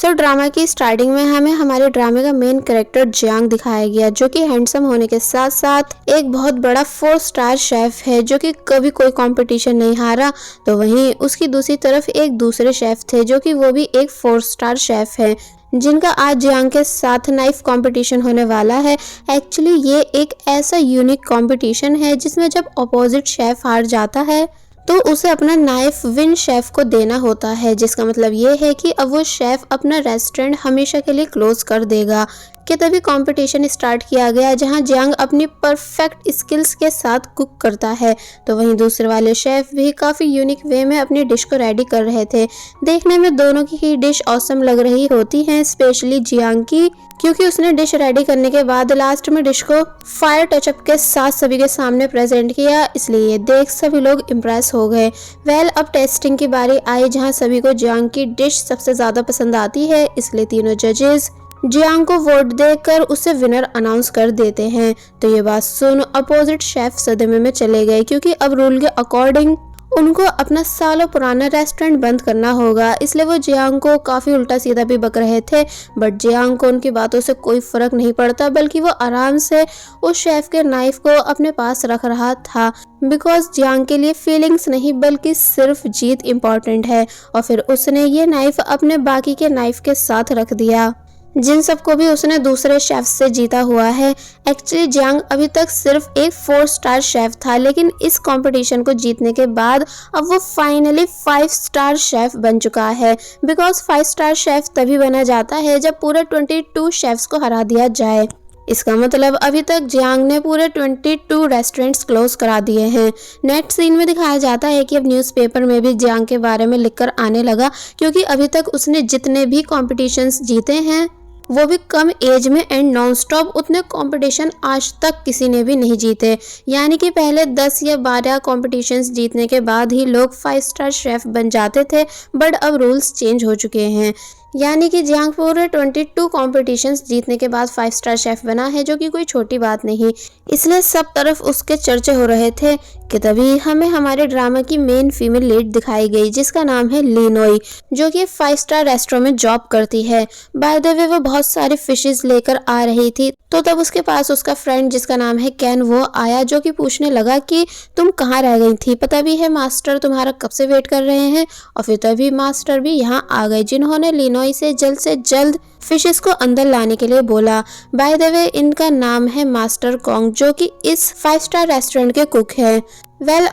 सो drama की starting में हमें हमारे ड्रामे का मेन कैरेक्टर जियांग दिखाया गया, जो कि हैंडसम होने के साथ साथ एक बहुत बड़ा 4 स्टार शेफ है जो कि कभी कोई कंपटीशन नहीं हारा। तो वहीं उसकी दूसरी तरफ एक दूसरे शेफ थे जो कि वो भी एक 4 स्टार शेफ है, जिनका आज जियांग के साथ नाइफ कंपटीशन होने वाला है। एक्चुअली ये एक ऐसा यूनिक कंपटीशन है जिसमें जब अपोजिट शेफ हार जाता है तो उसे अपना नाइफ विन शेफ को देना होता है, जिसका मतलब ये है कि अब वो शेफ अपना रेस्टोरेंट हमेशा के लिए क्लोज कर देगा। कि तभी कंपटीशन स्टार्ट किया गया जहां जियांग अपनी परफेक्ट स्किल्स के साथ कुक करता है। तो वहीं दूसरे वाले शेफ भी काफ़ी यूनिक वे में अपनी डिश को रेडी कर रहे थे। देखने में दोनों की ही डिश ऑसम लग रही होती है, स्पेशली जियांग की, क्योंकि उसने डिश रेडी करने के बाद लास्ट में डिश को फायर टचअप के साथ सभी के सामने प्रेजेंट किया, इसलिए देख सभी लोग इम्प्रेस हो गए। अब टेस्टिंग की बारी आई जहां सभी को जियांग की डिश सबसे ज़्यादा पसंद आती है, इसलिए तीनों जजेस जियांग को वोट देकर उसे विनर अनाउंस कर देते हैं। तो ये बात सुन अपोजिट शेफ सदमे में चले गए, क्योंकि अब रूल के अकॉर्डिंग उनको अपना सालों पुराना रेस्टोरेंट बंद करना होगा, इसलिए वो जियांग को काफ़ी उल्टा सीधा भी बक रहे थे। बट जियांग को उनकी बातों से कोई फर्क नहीं पड़ता, बल्कि वो आराम से उस शेफ के नाइफ को अपने पास रख रहा था, बिकॉज जियांग के लिए फीलिंग्स नहीं बल्कि सिर्फ जीत इम्पॉर्टेंट है। और फिर उसने ये नाइफ अपने बाकी के नाइफ के साथ रख दिया, जिन सबको भी उसने दूसरे शेफ से जीता हुआ है। एक्चुअली जियांग अभी तक सिर्फ एक 4 स्टार शेफ था, लेकिन इस कंपटीशन को जीतने के बाद अब वो फाइनली 5 स्टार शेफ बन चुका है। बिकॉज 5 स्टार शेफ तभी बना जाता है जब पूरे 22 शेफ्स को हरा दिया जाए। इसका मतलब अभी तक जियांग ने पूरे 22 रेस्टोरेंट्स क्लोज करा दिए हैं। नेक्स्ट सीन में दिखाया जाता है कि अब न्यूज़पेपर में भी जियांग के बारे में लिखकर आने लगा, क्योंकि अभी तक उसने जितने भी कॉम्पिटिशन्स जीते हैं वो भी कम एज में एंड नॉन स्टॉप, उतने कंपटीशन आज तक किसी ने भी नहीं जीते। यानी कि पहले 10 या 12 कॉम्पिटिशन्स जीतने के बाद ही लोग 5 स्टार शेफ बन जाते थे, बट अब रूल्स चेंज हो चुके हैं। यानी कि जियांग पूरे 22 कॉम्पिटिशन्स जीतने के बाद 5 स्टार शेफ बना है, जो कि कोई छोटी बात नहीं। इसलिए सब तरफ उसके चर्चे हो रहे थे कि तभी हमें हमारे ड्रामा की मेन फीमेल लीड दिखाई गई, जिसका नाम है लिनोई, जो कि 5 स्टार रेस्टोरेंट में जॉब करती है। बाय द वे वो बहुत सारे फिशेस लेकर आ रही थी, तो तब उसके पास उसका फ्रेंड जिसका नाम है कैन वो आया, जो कि पूछने लगा कि तुम कहाँ रह गई थी, पता भी है मास्टर तुम्हारा कब से वेट कर रहे हैं। और फिर तभी मास्टर भी यहाँ आ गए, जिन्होंने लिनोई से जल्द फिशेस को अंदर लाने के लिए बोला। बाय द वे इनका नाम है मास्टर कॉन्ग, जो कि इस 5 स्टार रेस्टोरेंट के कुक है।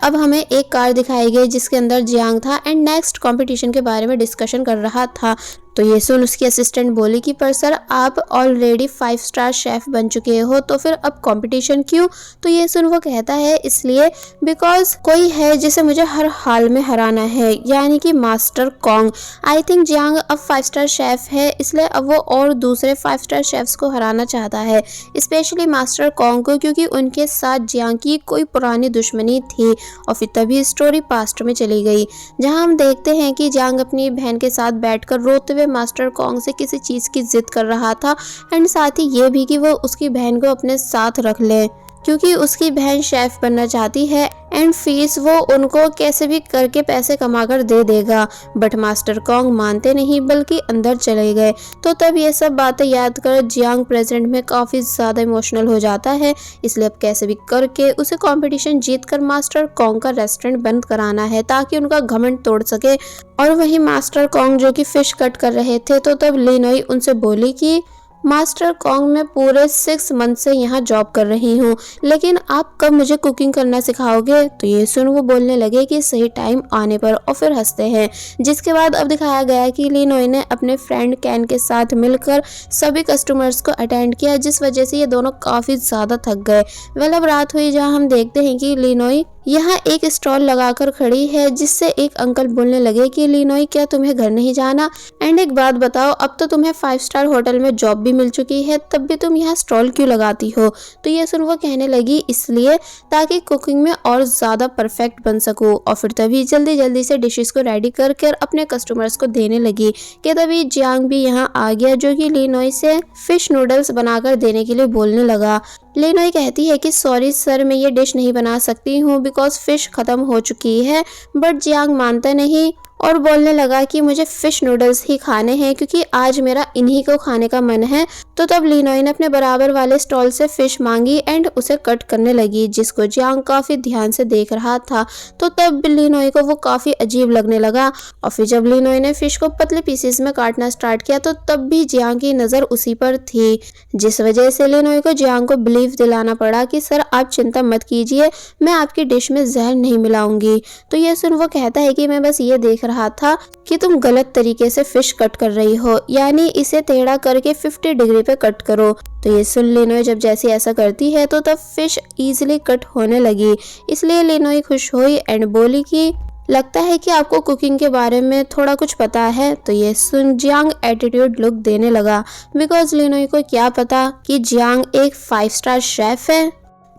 अब हमें एक कार दिखाई गई जिसके अंदर जियांग था एंड नेक्स्ट कंपटीशन के बारे में डिस्कशन कर रहा था। तो ये सुन उसकी असिस्टेंट बोली कि पर सर आप ऑलरेडी 5 स्टार शेफ बन चुके हो, तो फिर अब कंपटीशन क्यों। तो ये सुन वो कहता है इसलिए बिकॉज कोई है जिसे मुझे हर हाल में हराना है, यानी कि master Kong. I think Jiang अब 5 स्टार शेफ है, इसलिए अब वो और दूसरे 5 स्टार शेफ्स को हराना चाहता है, स्पेशली मास्टर कॉन्ग को, क्योंकि उनके साथ जियांग की कोई पुरानी दुश्मनी थी। और फिर तभी स्टोरी पास्ट में चली गई, जहां हम देखते हैं कि जियांग अपनी बहन के साथ बैठकर रोते हुए मास्टर कॉन्ग से किसी चीज़ की जिद कर रहा था, एंड साथ ही ये भी कि वो उसकी बहन को अपने साथ रख ले, क्योंकि उसकी बहन शेफ बनना चाहती है एंड फीस वो उनको कैसे भी करके पैसे कमाकर दे देगा। बट मास्टर कॉन्ग मानते नहीं, बल्कि अंदर चले गए। तो तब ये सब बातें याद कर जियांग प्रेजेंट में काफ़ी ज़्यादा इमोशनल हो जाता है, इसलिए अब कैसे भी करके उसे कंपटीशन जीतकर मास्टर कॉन्ग का रेस्टोरेंट बंद कराना है, ताकि उनका घमंड तोड़ सके। और वही मास्टर कॉन्ग जो कि फिश कट कर रहे थे, तो तब लिनोई उनसे बोली कि मास्टर कॉन्ग मैं पूरे 6 मंथ से यहाँ जॉब कर रही हूँ, लेकिन आप कब मुझे कुकिंग करना सिखाओगे। तो ये सुन वो बोलने लगे कि सही टाइम आने पर, और फिर हंसते हैं। जिसके बाद अब दिखाया गया कि लिनोई ने अपने फ्रेंड कैन के साथ मिलकर सभी कस्टमर्स को अटेंड किया, जिस वजह से ये दोनों काफ़ी ज़्यादा थक गए। अब रात हुई, जहाँ हम देखते हैं कि लिनोई यहाँ एक स्टॉल लगाकर खड़ी है, जिससे एक अंकल बोलने लगे कि लिनोई क्या तुम्हें घर नहीं जाना, एंड एक बात बताओ, अब तो तुम्हें 5 स्टार होटल में जॉब भी मिल चुकी है, तब भी तुम यहाँ स्टॉल क्यों लगाती हो। तो ये सुन वो कहने लगी इसलिए ताकि कुकिंग में और ज़्यादा परफेक्ट बन सकूँ। और फिर तभी जल्दी से डिशेस को रेडी करके अपने कस्टमर्स को देने लगी कि तभी जियांग भी यहाँ आ गया, जो कि लिनोई से फिश नूडल्स बनाकर देने के लिए बोलने लगा। लिनोई कहती है कि सॉरी सर, मैं ये डिश नहीं बना सकती हूँ बिकॉज फिश ख़त्म हो चुकी है, बट जियांग मानता नहीं और बोलने लगा कि मुझे फिश नूडल्स ही खाने हैं क्योंकि आज मेरा इन्हीं को खाने का मन है। तो तब लिनोई ने अपने बराबर वाले स्टॉल से फिश मांगी एंड उसे कट करने लगी, जिसको जियांग काफी ध्यान से देख रहा था। तो तब लिनोई को वो काफी अजीब लगने लगा और फिर जब लिनोई ने फिश को पतले पीसेस में काटना स्टार्ट किया तो तब भी जियांग की नजर उसी पर थी, जिस वजह से लिनोई को जियांग को बिलीव दिलाना पड़ा कि सर आप चिंता मत कीजिए, मैं आपकी डिश में जहर नहीं मिलाऊंगी। तो ये सुन वो कहता है कि मैं बस ये देख रहा था कि तुम गलत तरीके से फिश कट कर रही हो, यानी इसे टेढ़ा करके 50 डिग्री पे कट करो। तो ये सुन लिनोई जब जैसे ऐसा करती है तो तब फिश इजीली कट होने लगी, इसलिए लिनोई खुश हुई एंड बोली कि लगता है कि आपको कुकिंग के बारे में थोड़ा कुछ पता है। तो ये सुन जियांग एटीट्यूड लुक देने लगा, बिकॉज लिनोई को क्या पता कि जियांग एक 5 स्टार शेफ है।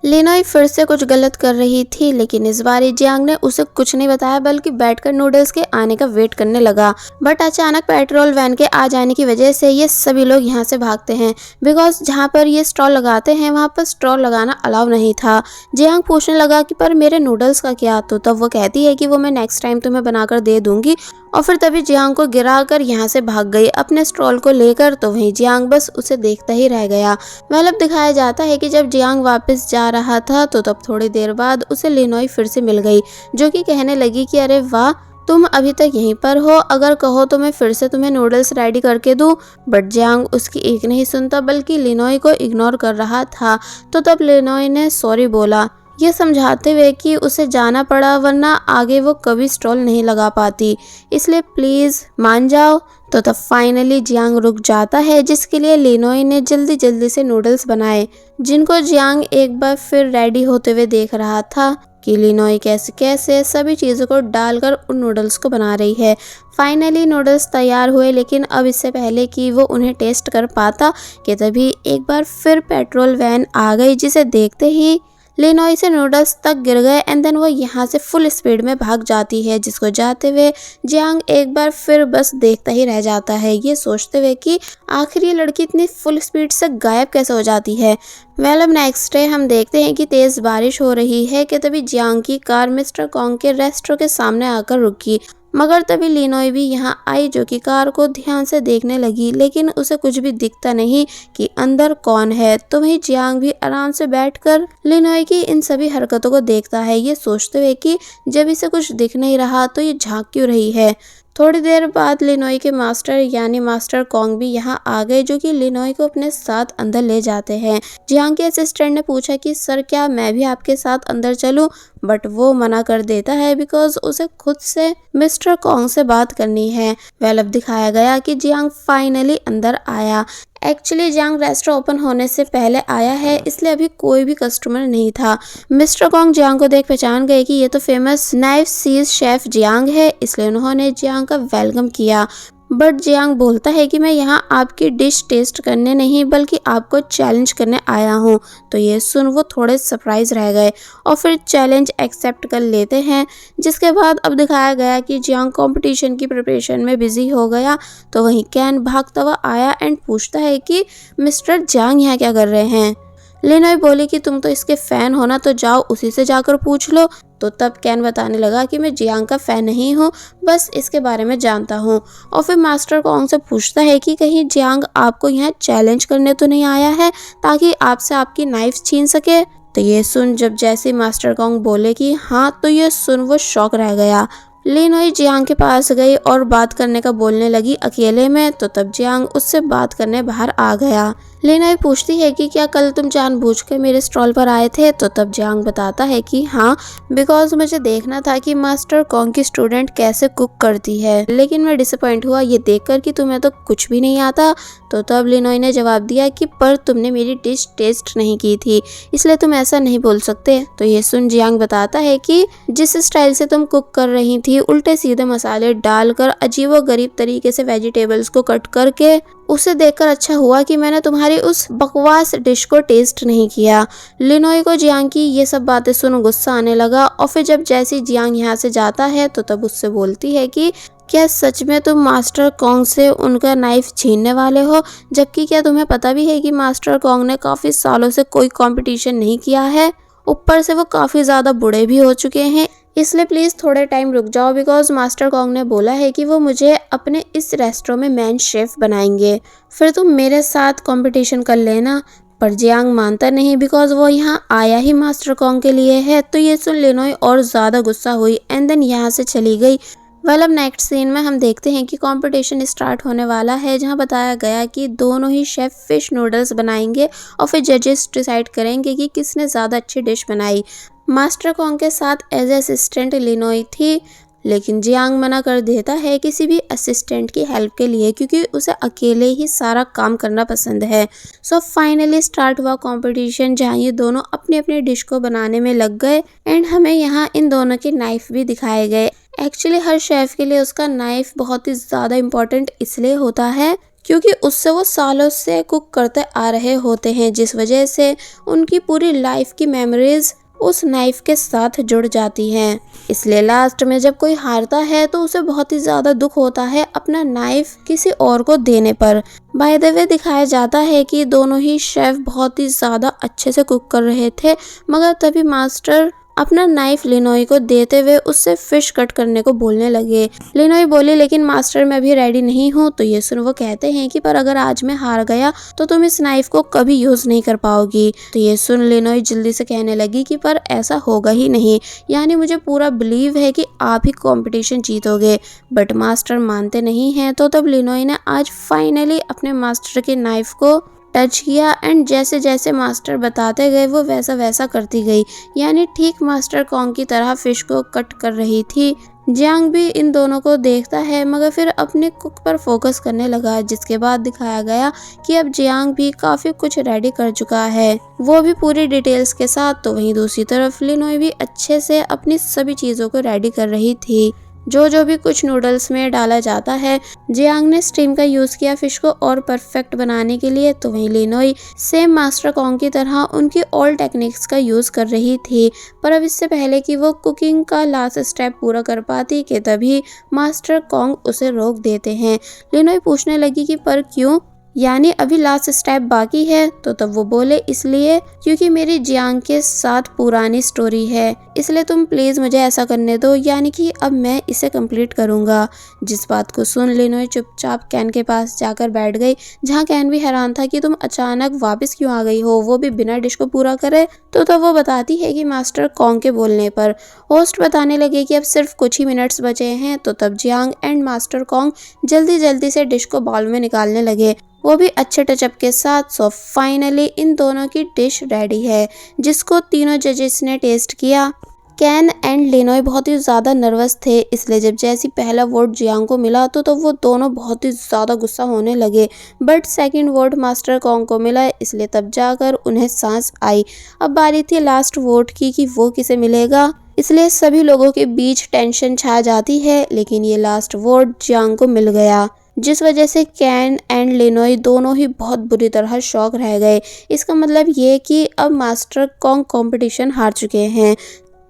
लिनोई फिर से कुछ गलत कर रही थी, लेकिन इस बार जियांग ने उसे कुछ नहीं बताया बल्कि बैठकर नूडल्स के आने का वेट करने लगा। बट अचानक पेट्रोल वैन के आ जाने की वजह से ये सभी लोग यहाँ से भागते हैं, बिकॉज जहाँ पर ये स्टॉल लगाते हैं वहाँ पर स्टॉल लगाना अलाउ नहीं था। जियांग पूछने लगा कि पर मेरे नूडल्स का क्या? तो तब वो कहती है कि वो मैं नेक्स्ट टाइम तुम्हें बनाकर दे दूंगी और फिर तभी जियांग को गिराकर यहाँ से भाग गई अपने स्टॉल को लेकर। तो वहीं जियांग बस उसे देखता ही रह गया। अब दिखाया जाता है कि जब जियांग वापस जा रहा था तो तब थोड़ी देर बाद उसे लिनोई फिर से मिल गई, जो कि कहने लगी कि अरे वाह, तुम अभी तक यहीं पर हो, अगर कहो तो मैं फिर से तुम्हें नूडल्स रेडी करके दूं। बट जियांग उसकी एक नहीं सुनता बल्कि लिनोई को इग्नोर कर रहा था। तो तब लिनोई ने सॉरी बोला, ये समझाते हुए कि उसे जाना पड़ा वरना आगे वो कभी स्टॉल नहीं लगा पाती, इसलिए प्लीज मान जाओ। तो तब फाइनली जियांग रुक जाता है, जिसके लिए लिनोई ने जल्दी जल्दी से नूडल्स बनाए, जिनको जियांग एक बार फिर रेडी होते हुए देख रहा था कि लिनोई कैसे कैसे सभी चीज़ों को डालकर उन नूडल्स को बना रही है। फाइनली नूडल्स तैयार हुए, लेकिन अब इससे पहले कि वो उन्हें टेस्ट कर पाता कि तभी एक बार फिर पेट्रोल वैन आ गई, जिसे देखते ही लिनोई से नूडल्स तक गिर गए एंड देन वो यहाँ से फुल स्पीड में भाग जाती है, जिसको जाते हुए जियांग एक बार फिर बस देखता ही रह जाता है, ये सोचते हुए कि आखिर ये लड़की इतनी फुल स्पीड से गायब कैसे हो जाती है। अब नेक्स्ट डे हम देखते हैं कि तेज बारिश हो रही है कि तभी जियांग की कार मिस्टर कॉन्ग के रेस्टोरेंट के सामने आकर रुकी, मगर तभी लिनोई भी यहाँ आई, जो कि कार को ध्यान से देखने लगी, लेकिन उसे कुछ भी दिखता नहीं कि अंदर कौन है। तो वहीं जियांग भी आराम से बैठकर लिनोई की इन सभी हरकतों को देखता है, ये सोचते हुए कि जब इसे कुछ दिख नहीं रहा तो ये झांक क्यों रही है। थोड़ी देर बाद लिनोई के मास्टर यानी मास्टर कॉन्ग भी यहाँ आ गए, जो कि लिनोई को अपने साथ अंदर ले जाते हैं। जियांग के असिस्टेंट ने पूछा कि सर क्या मैं भी आपके साथ अंदर चलूं, बट वो मना कर देता है बिकॉज उसे खुद से मिस्टर कॉन्ग से बात करनी है। अब दिखाया गया कि जियांग फाइनली अंदर आया। एक्चुअली जियांग रेस्टोरेंट ओपन होने से पहले आया है, इसलिए अभी कोई भी कस्टमर नहीं था। मिस्टर कॉन्ग जियांग को देख पहचान गए कि ये तो फेमस नाइफ सीज शेफ जियांग है, इसलिए उन्होंने जियांग का वेलकम किया। बट जियांग बोलता है कि मैं यहाँ आपकी डिश टेस्ट करने नहीं बल्कि आपको चैलेंज करने आया हूँ। तो ये सुन वो थोड़े सरप्राइज रह गए और फिर चैलेंज एक्सेप्ट कर लेते हैं, जिसके बाद अब दिखाया गया कि जियांग कंपटीशन की प्रिपरेशन में बिजी हो गया। तो वहीं कैन भागता हुआ आया एंड पूछता है कि मिस्टर जियांग यहाँ क्या कर रहे हैं। लिनोई बोली कि तुम तो इसके फैन हो ना, तो जाओ उसी से जाकर पूछ लो। तो तब कैन बताने लगा कि मैं जियांग का फैन नहीं हूँ, बस इसके बारे में जानता हूँ। और फिर मास्टर कॉन्ग से पूछता है कि कहीं जियांग आपको यहाँ चैलेंज करने तो नहीं आया है ताकि आपसे आपकी नाइफ छीन सके। तो ये सुन जब जैसे मास्टर कॉन्ग बोले कि हाँ, तो ये सुन वो शॉक रह गया। लिनोई जियांग के पास गई और बात करने का बोलने लगी अकेले में। तो तब जियांग उससे बात करने बाहर आ गया। लिनोई पूछती है कि क्या कल तुम जानबूझकर मेरे स्टॉल पर आए थे। तो तब जियांग बताता है कि हाँ, बिकॉज मुझे देखना था कि मास्टर कॉन्ग की स्टूडेंट कैसे कुक करती है, लेकिन मैं डिसअपॉइंट हुआ ये देखकर कि तुम्हें तो कुछ भी नहीं आता। तो तब लिनोई ने जवाब दिया कि पर तुमने मेरी डिश टेस्ट नहीं की थी, इसलिए तुम ऐसा नहीं बोल सकते। तो ये सुन जियांग बताता है कि जिस स्टाइल से तुम कुक कर रही थी, उल्टे सीधे मसाले डालकर अजीबोगरीब तरीके से वेजिटेबल्स को कट करके, उसे देखकर अच्छा हुआ कि मैंने तुम्हारी उस बकवास डिश को टेस्ट नहीं किया। लिनोई को जियांग की ये सब बातें सुन गुस्सा आने लगा और फिर जब जैसे जियांग यहाँ से जाता है तो तब उससे बोलती है कि क्या सच में तुम मास्टर कॉन्ग से उनका नाइफ छीनने वाले हो, जबकि क्या तुम्हें पता भी है कि मास्टर कॉन्ग ने काफी सालों से कोई कंपटीशन नहीं किया है, ऊपर से वो काफी ज्यादा बूढ़े भी हो चुके हैं, इसलिए प्लीज़ थोड़े टाइम रुक जाओ, बिकॉज मास्टर कॉन्ग ने बोला है कि वो मुझे अपने इस रेस्टोरेंट में मेन शेफ बनाएंगे, फिर तुम मेरे साथ कंपटीशन कर लेना। पर जियांग मानता नहीं, बिकॉज वो यहाँ आया ही मास्टर कॉन्ग के लिए है। तो ये सुन लिनोई और ज़्यादा गुस्सा हुई एंड देन यहाँ से चली गई। वेल, अब नेक्स्ट सीन में हम देखते हैं कि कंपटीशन स्टार्ट होने वाला है, जहां बताया गया कि दोनों ही शेफ फिश नूडल्स बनाएंगे और फिर जजेस डिसाइड करेंगे कि किसने ज़्यादा अच्छी डिश बनाई। मास्टर कॉन्ग के साथ एज असिस्टेंट लिनोई थी, लेकिन जियांग मना कर देता है किसी भी असिस्टेंट की हेल्प के लिए, क्योंकि उसे अकेले ही सारा काम करना पसंद है। सो फाइनली स्टार्ट हुआ कंपटीशन, जहाँ ये दोनों अपनी अपनी डिश को बनाने में लग गए एंड हमें यहाँ इन दोनों के नाइफ भी दिखाए गए। एक्चुअली हर शेफ के लिए उसका नाइफ बहुत ही ज़्यादा इम्पोर्टेंट इसलिए होता है क्योंकि उससे वो सालों से कुक करते आ रहे होते हैं, जिस वजह से उनकी पूरी लाइफ की मेमोरीज उस नाइफ के साथ जुड़ जाती हैं। इसलिए लास्ट में जब कोई हारता है तो उसे बहुत ही ज़्यादा दुख होता है अपना नाइफ किसी और को देने पर। बाय द वे दिखाया जाता है कि दोनों ही शेफ बहुत ही ज़्यादा अच्छे से कुक कर रहे थे, मगर तभी मास्टर अपना नाइफ लिनोई को देते हुए उससे फिश कट करने को बोलने लगे। लिनोई बोली, लेकिन मास्टर मैं भी रेडी नहीं हूँ। तो ये सुन वो कहते हैं कि पर अगर आज मैं हार गया तो तुम इस नाइफ को कभी यूज नहीं कर पाओगी। तो ये सुन लिनोई जल्दी से कहने लगी कि पर ऐसा होगा ही नहीं, यानी मुझे पूरा बिलीव है कि आप ही कंपटीशन जीतोगे। बट मास्टर मानते नहीं हैं। तो तब लिनोई ने आज फाइनली अपने मास्टर के नाइफ को टच किया एंड जैसे जैसे मास्टर बताते गए वो वैसा वैसा करती गई, यानी ठीक मास्टर कॉन्ग की तरह फिश को कट कर रही थी। जियांग भी इन दोनों को देखता है, मगर फिर अपने कुक पर फोकस करने लगा, जिसके बाद दिखाया गया कि अब जियांग भी काफी कुछ रेडी कर चुका है, वो भी पूरी डिटेल्स के साथ। तो वहीं दूसरी तरफ लिनोई भी अच्छे से अपनी सभी चीजों को रेडी कर रही थी, जो भी कुछ नूडल्स में डाला जाता है। जियांग ने स्टीम का यूज किया फिश को और परफेक्ट बनाने के लिए। तो वहीं लिनोई सेम मास्टर कॉन्ग की तरह उनकी ऑल टेक्निक्स का यूज कर रही थी। पर अब इससे पहले कि वो कुकिंग का लास्ट स्टेप पूरा कर पाती कि तभी मास्टर कॉन्ग उसे रोक देते हैं। लिनोई पूछने लगी कि पर क्यों, यानी अभी लास्ट स्टेप बाकी है। तो तब वो बोले, इसलिए क्योंकि मेरी जियांग के साथ पुरानी स्टोरी है, इसलिए तुम प्लीज मुझे ऐसा करने दो, यानी कि अब मैं इसे कंप्लीट करूंगा। जिस बात को सुन लिनोई चुपचाप कैन के पास जाकर बैठ गई, जहाँ कैन भी हैरान था कि तुम अचानक वापस क्यों आ गई हो, वो भी बिना डिश को पूरा करे। तो तब वो बताती है कि मास्टर कॉन्ग के बोलने पर होस्ट बताने लगे कि अब सिर्फ कुछ ही मिनट्स बचे हैं। तो तब जियांग एंड मास्टर कॉन्ग जल्दी जल्दी से डिश को बाउल में निकालने लगे, वो भी अच्छे टचअप के साथ। सो फाइनली इन दोनों की डिश रेडी है, जिसको तीनों जजेस ने टेस्ट किया। कैन एंड लिनोई बहुत ही ज़्यादा नर्वस थे, इसलिए जब जैसी पहला वोट जियांग को मिला तो वो दोनों बहुत ही ज़्यादा गुस्सा होने लगे। But second vote master Kong को मिला, इसलिए तब जाकर उन्हें सांस आई। अब बारी थी लास्ट वोट की कि वो किसे मिलेगा, इसलिए सभी लोगों के बीच टेंशन छा जाती है। लेकिन ये लास्ट वोट जियांग को मिल गया, जिस वजह से कैन एंड लिनोई दोनों ही बहुत बुरी तरह शॉक रह गए। इसका मतलब ये कि अब मास्टर कॉन्ग कंपटीशन हार चुके हैं।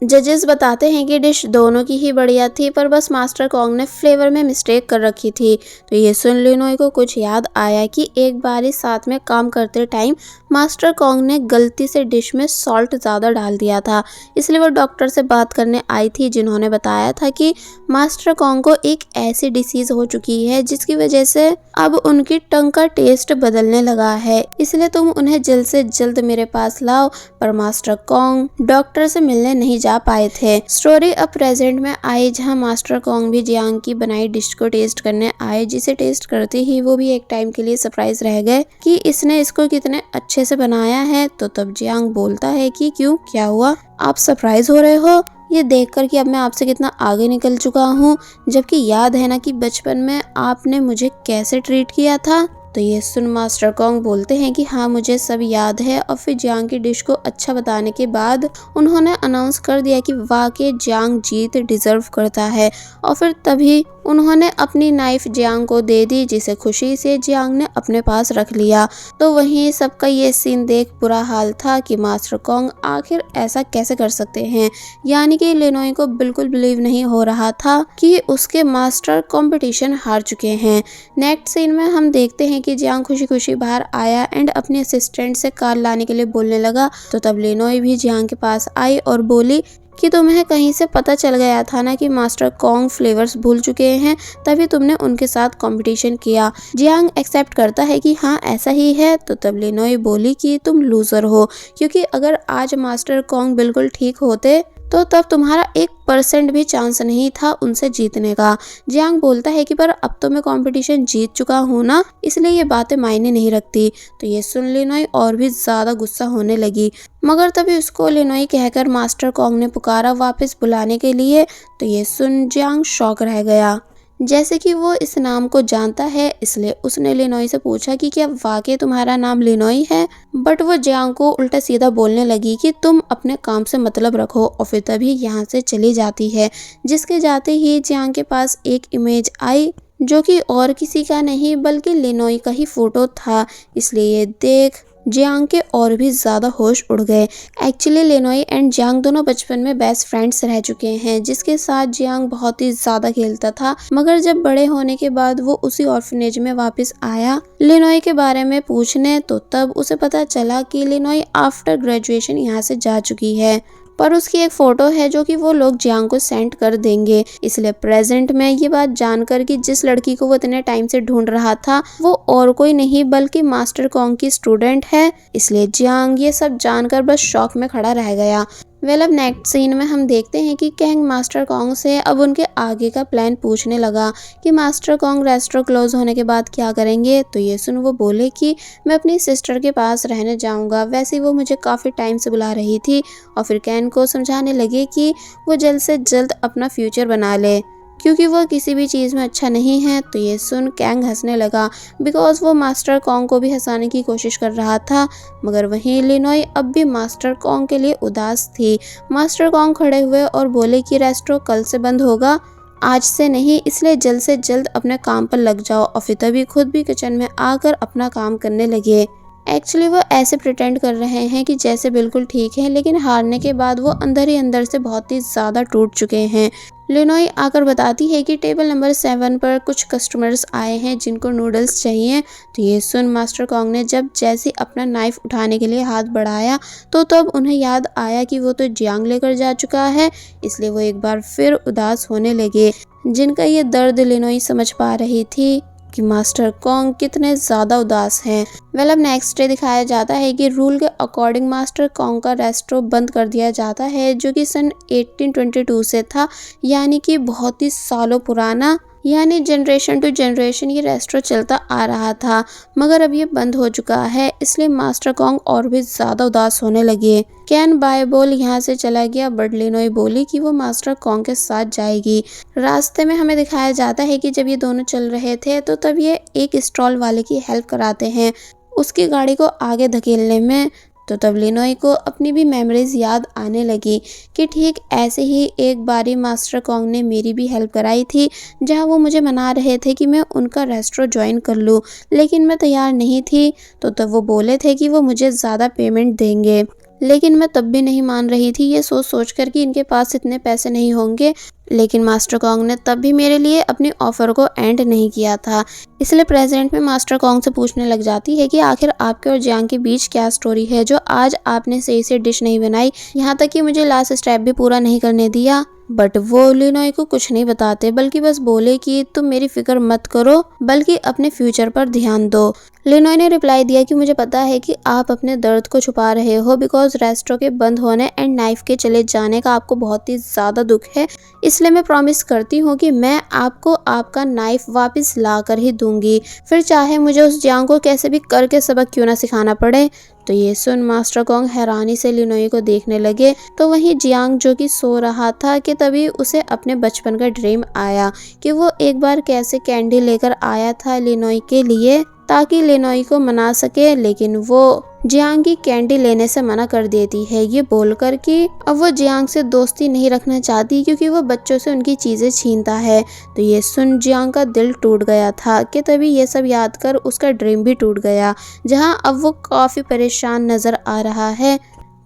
जजेस बताते हैं कि डिश दोनों की ही बढ़िया थी, पर बस मास्टर कॉन्ग ने फ्लेवर में मिस्टेक कर रखी थी। तो ये सुन लिनोई को कुछ याद आया कि एक बार ही साथ में काम करते टाइम मास्टर कॉन्ग ने गलती से डिश में सॉल्ट ज़्यादा डाल दिया था, इसलिए वो डॉक्टर से बात करने आई थी, जिन्होंने बताया था कि मास्टर कॉन्ग को एक ऐसी डिसीज़ हो चुकी है जिसकी वजह से अब उनकी टंग का टेस्ट बदलने लगा है, इसलिए तुम उन्हें जल्द से जल्द मेरे पास लाओ। पर मास्टर कॉन्ग डॉक्टर से मिलने नहीं जा पाए थे। स्टोरी अब प्रेजेंट में आई, जहां मास्टर कॉन्ग भी जियांग की बनाई डिश को टेस्ट करने आए, जिसे टेस्ट करते ही वो भी एक टाइम के लिए सरप्राइज रह गए कि इसने इसको कितने अच्छे से बनाया है। तो तब जियांग बोलता है कि क्यों, क्या हुआ, आप सरप्राइज हो रहे हो ये देखकर कि अब मैं आपसे कितना आगे निकल चुका हूँ, जबकि याद है ना कि बचपन में आपने मुझे कैसे ट्रीट किया था। तो ये सुन मास्टर कॉन्ग बोलते हैं कि हाँ मुझे सब याद है। और फिर जियांग की डिश को अच्छा बताने के बाद उन्होंने अनाउंस कर दिया कि वाकई जियांग जीत डिजर्व करता है। और फिर तभी उन्होंने अपनी नाइफ जियांग को दे दी, जिसे खुशी से जियांग ने अपने पास रख लिया। तो वहीं सबका ये सीन देख बुरा हाल था कि मास्टर कॉन्ग आखिर ऐसा कैसे कर सकते हैं, यानी कि लिनोई को बिल्कुल बिलीव नहीं हो रहा था कि उसके मास्टर कंपटीशन हार चुके हैं। नेक्स्ट सीन में हम देखते हैं कि जियांग खुशी खुशी बाहर आया एंड अपने असिस्टेंट से कार लाने के लिए बोलने लगा। तो तब लिनोई भी जियांग के पास आई और बोली कि तुम्हें कहीं से पता चल गया था ना कि मास्टर कॉन्ग फ्लेवर्स भूल चुके हैं, तभी तुमने उनके साथ कंपटीशन किया। जियांग एक्सेप्ट करता है कि हाँ ऐसा ही है। तो तब लिनोई बोली कि तुम लूजर हो, क्योंकि अगर आज मास्टर कॉन्ग बिल्कुल ठीक होते तो तब तुम्हारा 1% भी चांस नहीं था उनसे जीतने का। जियांग बोलता है कि पर अब तो मैं कंपटीशन जीत चुका हूँ ना, इसलिए ये बातें मायने नहीं रखती। तो ये सुन लिनोई और भी ज्यादा गुस्सा होने लगी, मगर तभी उसको लिनोई कहकर मास्टर कॉन्ग ने पुकारा वापस बुलाने के लिए। तो ये सुन जियांग शॉक रह गया। जैसे कि वो इस नाम को जानता है, इसलिए उसने लिनोई से पूछा कि क्या वाकई तुम्हारा नाम लिनोई है। बट वो जियांग को उल्टा सीधा बोलने लगी कि तुम अपने काम से मतलब रखो, और फिर तभी यहाँ से चली जाती है। जिसके जाते ही जियांग के पास एक इमेज आई जो कि और किसी का नहीं बल्कि लिनोई का ही फोटो था। इसलिए ये देख जियांग के और भी ज्यादा होश उड़ गए। एक्चुअली लिनोई एंड जियांग दोनों बचपन में बेस्ट फ्रेंड्स रह चुके हैं, जिसके साथ जियांग बहुत ही ज्यादा खेलता था। मगर जब बड़े होने के बाद वो उसी ऑर्फनेज में वापस आया लिनोई के बारे में पूछने, तो तब उसे पता चला कि लिनोई आफ्टर ग्रेजुएशन यहाँ से जा चुकी है। पर उसकी एक फोटो है जो कि वो लोग जियांग को सेंड कर देंगे। इसलिए प्रेजेंट में ये बात जानकर कि जिस लड़की को वो इतने टाइम से ढूंढ रहा था वो और कोई नहीं बल्कि मास्टर कॉन्ग की स्टूडेंट है, इसलिए जियांग ये सब जानकर बस शॉक में खड़ा रह गया। अब नेक्स्ट सीन में हम देखते हैं कि कैंग मास्टर कॉन्ग से अब उनके आगे का प्लान पूछने लगा कि मास्टर कॉन्ग रेस्टोरेंट क्लोज होने के बाद क्या करेंगे। तो ये सुन वो बोले कि मैं अपनी सिस्टर के पास रहने जाऊंगा, वैसे वो मुझे काफ़ी टाइम से बुला रही थी। और फिर कैंग को समझाने लगे कि वो जल्द से जल्द अपना फ्यूचर बना ले, क्योंकि वो किसी भी चीज़ में अच्छा नहीं है। तो ये सुन कैंग हंसने लगा, बिकॉज वो मास्टर कॉन्ग को भी हंसाने की कोशिश कर रहा था। मगर वहीं लिनोई अब भी मास्टर कॉन्ग के लिए उदास थी। मास्टर कॉन्ग खड़े हुए और बोले कि रेस्टोरेंट कल से बंद होगा, आज से नहीं, इसलिए जल्द से जल्द अपने काम पर लग जाओ। और फिर तभी खुद भी किचन में आकर अपना काम करने लगे। एक्चुअली वो ऐसे प्रिटेंड कर रहे हैं कि जैसे बिल्कुल ठीक है, लेकिन हारने के बाद वो अंदर ही अंदर से बहुत ही ज़्यादा टूट चुके हैं। लिनोई आकर बताती है कि टेबल नंबर 7 पर कुछ कस्टमर्स आए हैं जिनको नूडल्स चाहिए। तो ये सुन मास्टर कॉन्ग ने जब जैसे अपना नाइफ उठाने के लिए हाथ बढ़ाया, तो तब उन्हें याद आया कि वो तो जियांग लेकर जा चुका है। इसलिए वो एक बार फिर उदास होने लगे, जिनका ये दर्द लिनोई समझ पा रही थी कि मास्टर कॉन्ग कितने ज़्यादा उदास हैं। अब नेक्स्ट डे दिखाया जाता है कि रूल के अकॉर्डिंग मास्टर कॉन्ग का रेस्टोरेंट बंद कर दिया जाता है, जो कि सन 1822 से था, यानी कि बहुत ही सालों पुराना, यानी जनरेशन टू जनरेशन ये रेस्टोरेंट चलता आ रहा था। मगर अब ये बंद हो चुका है, इसलिए मास्टर कॉन्ग और भी ज़्यादा उदास होने लगे। कैन बाय बोल यहाँ से चला गया, बट लिनोई बोली कि वो मास्टर कॉन्ग के साथ जाएगी। रास्ते में हमें दिखाया जाता है कि जब ये दोनों चल रहे थे तो तब ये एक स्टॉल वाले की हेल्प कराते हैं उसकी गाड़ी को आगे धकेलने में। तो तब लिनोई को अपनी भी मेमोरीज याद आने लगी कि ठीक ऐसे ही एक बारी मास्टर कॉन्ग ने मेरी भी हेल्प कराई थी, जहां वो मुझे मना रहे थे कि मैं उनका रेस्टोरेंट ज्वाइन कर लूं, लेकिन मैं तैयार नहीं थी। तो तब वो बोले थे कि वो मुझे ज़्यादा पेमेंट देंगे, लेकिन मैं तब भी नहीं मान रही थी, ये सोच सोच कर कि इनके पास इतने पैसे नहीं होंगे। लेकिन मास्टर कॉन्ग ने तब भी मेरे लिए अपनी ऑफर को एंड नहीं किया था। इसलिए प्रेजेंट में मास्टर कॉन्ग से पूछने लग जाती है कि आखिर आपके और जियांग के बीच क्या स्टोरी है जो आज आपने सही से डिश नहीं बनाई, यहाँ तक कि मुझे लास्ट स्टेप भी पूरा नहीं करने दिया। बट वो लिनोई को कुछ नहीं बताते, बल्कि बस बोले कि तुम मेरी फिक्र मत करो, बल्कि अपने फ्यूचर पर ध्यान दो। लिनोई ने रिप्लाई दिया कि मुझे पता है कि आप अपने दर्द को छुपा रहे हो, बिकॉज रेस्टोरेंट के बंद होने एंड नाइफ के चले जाने का आपको बहुत ही ज़्यादा दुख है। इसलिए मैं प्रॉमिस करती हूँ कि मैं आपको आपका नाइफ वापस ला कर ही दूंगी, फिर चाहे मुझे उस जियांग को कैसे भी करके सबक क्यों ना सिखाना पड़े। तो ये सुन मास्टर कॉन्ग हैरानी से लिनोई को देखने लगे। तो वहीं जियांग जो कि सो रहा था कि तभी उसे अपने बचपन का ड्रीम आया कि वो एक बार कैसे कैंडी लेकर आया था लिनोई के लिए ताकि लिनोई को मना सके, लेकिन वो जियांग की कैंडी लेने से मना कर देती है, ये बोलकर कि अब वो जियांग से दोस्ती नहीं रखना चाहती क्योंकि वो बच्चों से उनकी चीजें छीनता है। तो ये सुन जियांग का दिल टूट गया था कि तभी ये सब याद कर उसका ड्रीम भी टूट गया, जहां अब वो काफी परेशान नजर आ रहा है।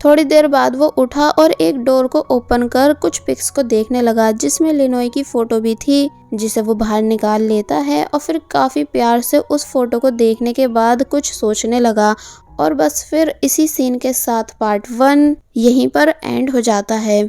थोड़ी देर बाद वो उठा और एक डोर को ओपन कर कुछ पिक्स को देखने लगा, जिसमें लिनोई की फोटो भी थी, जिसे वो बाहर निकाल लेता है और फिर काफी प्यार से उस फोटो को देखने के बाद कुछ सोचने लगा। और बस फिर इसी सीन के साथ पार्ट 1 यहीं पर एंड हो जाता है।